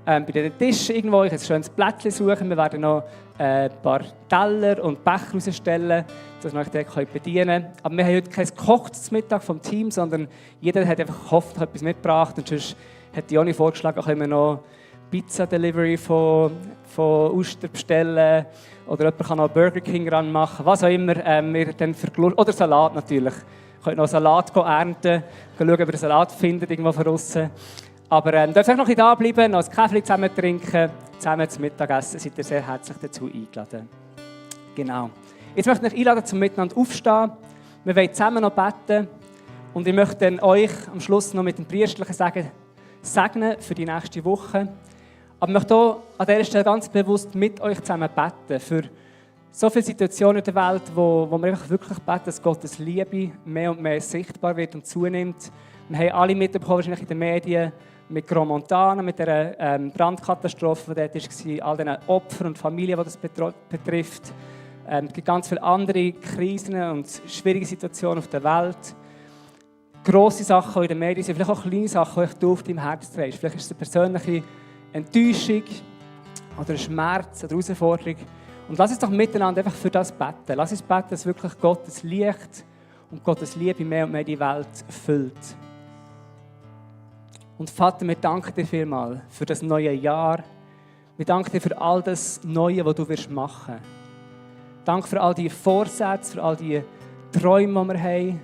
bei den Tischen irgendwo ein schönes Plätzchen suchen. Wir werden noch ein paar Teller und Becher rausstellen, dass wir euch dort bedienen könnt. Aber wir haben heute kein gekochtes Mittag vom Team, sondern jeder hat einfach hoffentlich etwas mitgebracht. Und sonst hat Joni vorgeschlagen, können wir noch Pizza-Delivery von Uster bestellen. Oder jemand kann noch Burger King ran machen. Was auch immer wir dann oder Salat natürlich. Ihr könnt noch Salat ernten, schauen, ob ihr Salat findet irgendwo von außen. Aber dürft ihr noch ein bisschen da bleiben, noch ein Kaffee zusammen trinken, zusammen zum Mittagessen, seid ihr sehr herzlich dazu eingeladen. Genau. Jetzt möchte ich euch einladen, zum Miteinander aufstehen. Wir wollen zusammen noch beten. Und ich möchte dann euch am Schluss noch mit dem priesterlichen Segen segnen für die nächste Woche. Aber ich möchte auch an dieser Stelle ganz bewusst mit euch zusammen beten für so viele Situationen in der Welt, wo wir einfach wirklich beten, dass Gottes Liebe mehr und mehr sichtbar wird und zunimmt. Wir haben alle mitbekommen, wahrscheinlich in den Medien, mit Gromontana, mit der Brandkatastrophe, die dort war, all den Opfern und Familien, die das betrifft. Es gibt ganz viele andere Krisen und schwierige Situationen auf der Welt. Grosse Sachen, die in den Medien sind, vielleicht auch kleine Sachen, die du auf deinem Herz trägst. Vielleicht ist es eine persönliche Enttäuschung oder ein Schmerz oder Herausforderung. Und lass uns doch miteinander einfach für das beten. Lass uns beten, dass wirklich Gottes Licht und Gottes Liebe mehr und mehr die Welt füllt. Und Vater, wir danken dir vielmals für das neue Jahr. Wir danken dir für all das Neue, was du machen wirst. Danke für all die Vorsätze, für all die Träume, die wir haben.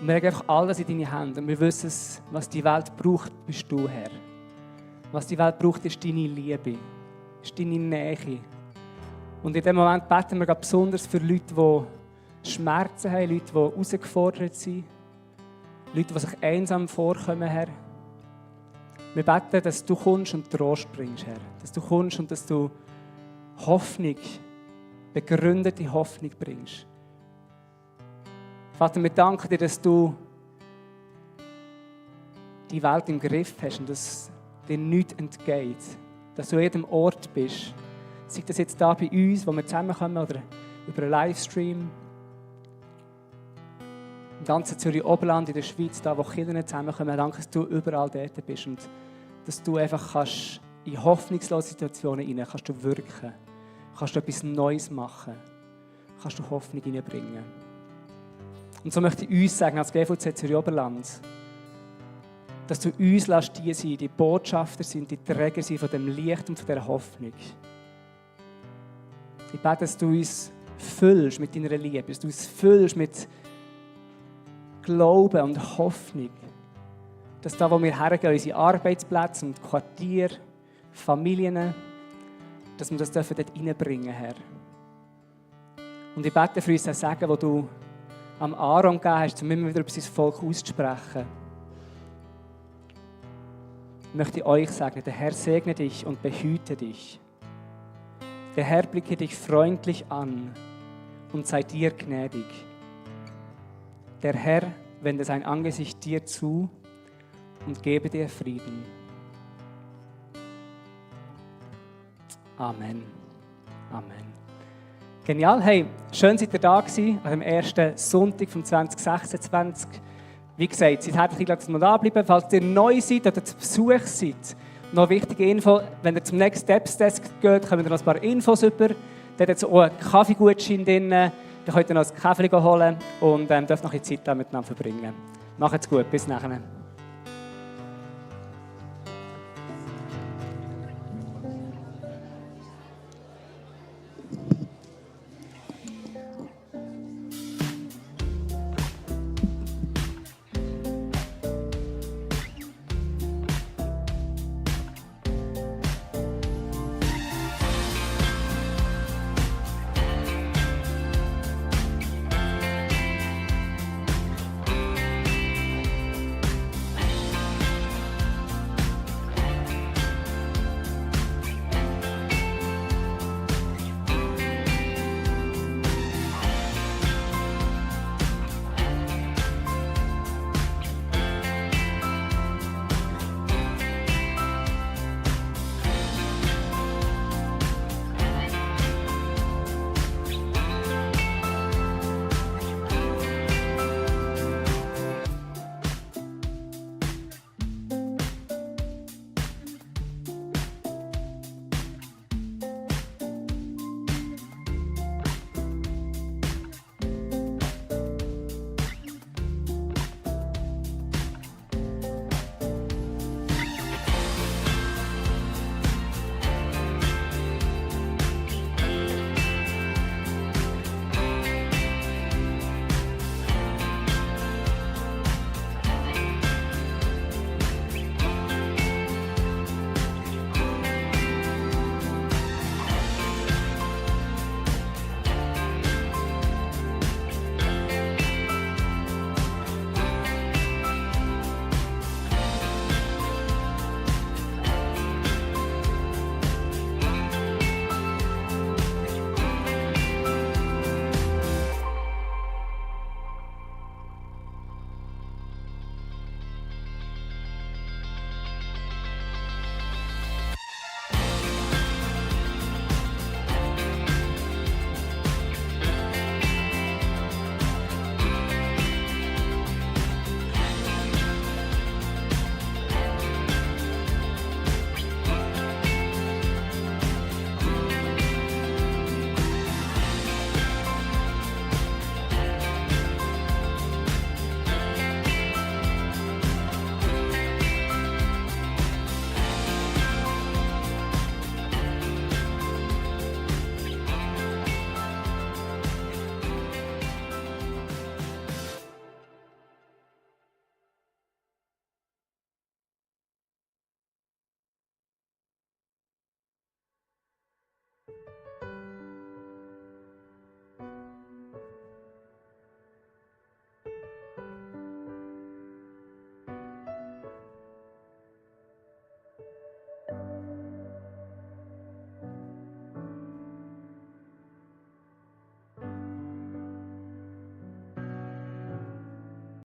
Und wir legen einfach alles in deine Hände. Und wir wissen, was die Welt braucht, bist du, Herr. Was die Welt braucht, ist deine Liebe, ist deine Nähe. Und in diesem Moment beten wir ganz besonders für Leute, die Schmerzen haben, Leute, die herausgefordert sind. Leute, die sich einsam vorkommen, Herr. Wir beten, dass du kommst und Trost bringst, Herr. Dass du kommst und dass du Hoffnung, begründete Hoffnung bringst. Vater, wir danken dir, dass du die Welt im Griff hast und dass dir nichts entgeht. Dass du an jedem Ort bist. Sei das jetzt da bei uns, wo wir zusammenkommen, oder über einen Livestream. Im ganzen Zürich-Oberland, in der Schweiz, da wo Kinder zusammenkommen, danke, dass du überall dort bist und dass du einfach kannst in hoffnungslose Situationen hinein kannst du wirken, kannst du etwas Neues machen, kannst du Hoffnung hineinbringen. Und so möchte ich uns sagen, als GVC Zürich-Oberland, dass du uns lässt die sein, die Botschafter sind, die Träger sind von dem Licht und von dieser Hoffnung. Ich bete, dass du uns füllst mit deiner Liebe, dass du uns füllst mit Glauben und Hoffnung, dass da, wo wir hergehen, unsere Arbeitsplätze und Quartiere, Familien, dass wir das dort reinbringen, Herr. Und ich bete für uns ein Segen, das du am Aaron gegeben hast, um immer wieder über sein Volk auszusprechen. Ich möchte euch sagen, der Herr segne dich und behüte dich. Der Herr blicke dich freundlich an und sei dir gnädig. Der Herr wende sein Angesicht dir zu und gebe dir Frieden. Amen. Amen. Genial. Hey, schön seid ihr da gewesen, an dem ersten Sonntag vom 2026. Wie gesagt, seid herzlich eingeladen, dass wir da bleiben. Falls ihr neu seid oder zu Besuch seid, noch eine wichtige Info, wenn ihr zum Next Steps Desk geht, kommen wir noch ein paar Infos über. Da hat jetzt auch einen Kaffeegutschein drin. Da könnt ihr noch einen Kaffee holen und dürft noch ein bisschen Zeit miteinander verbringen. Macht's gut, bis nachher.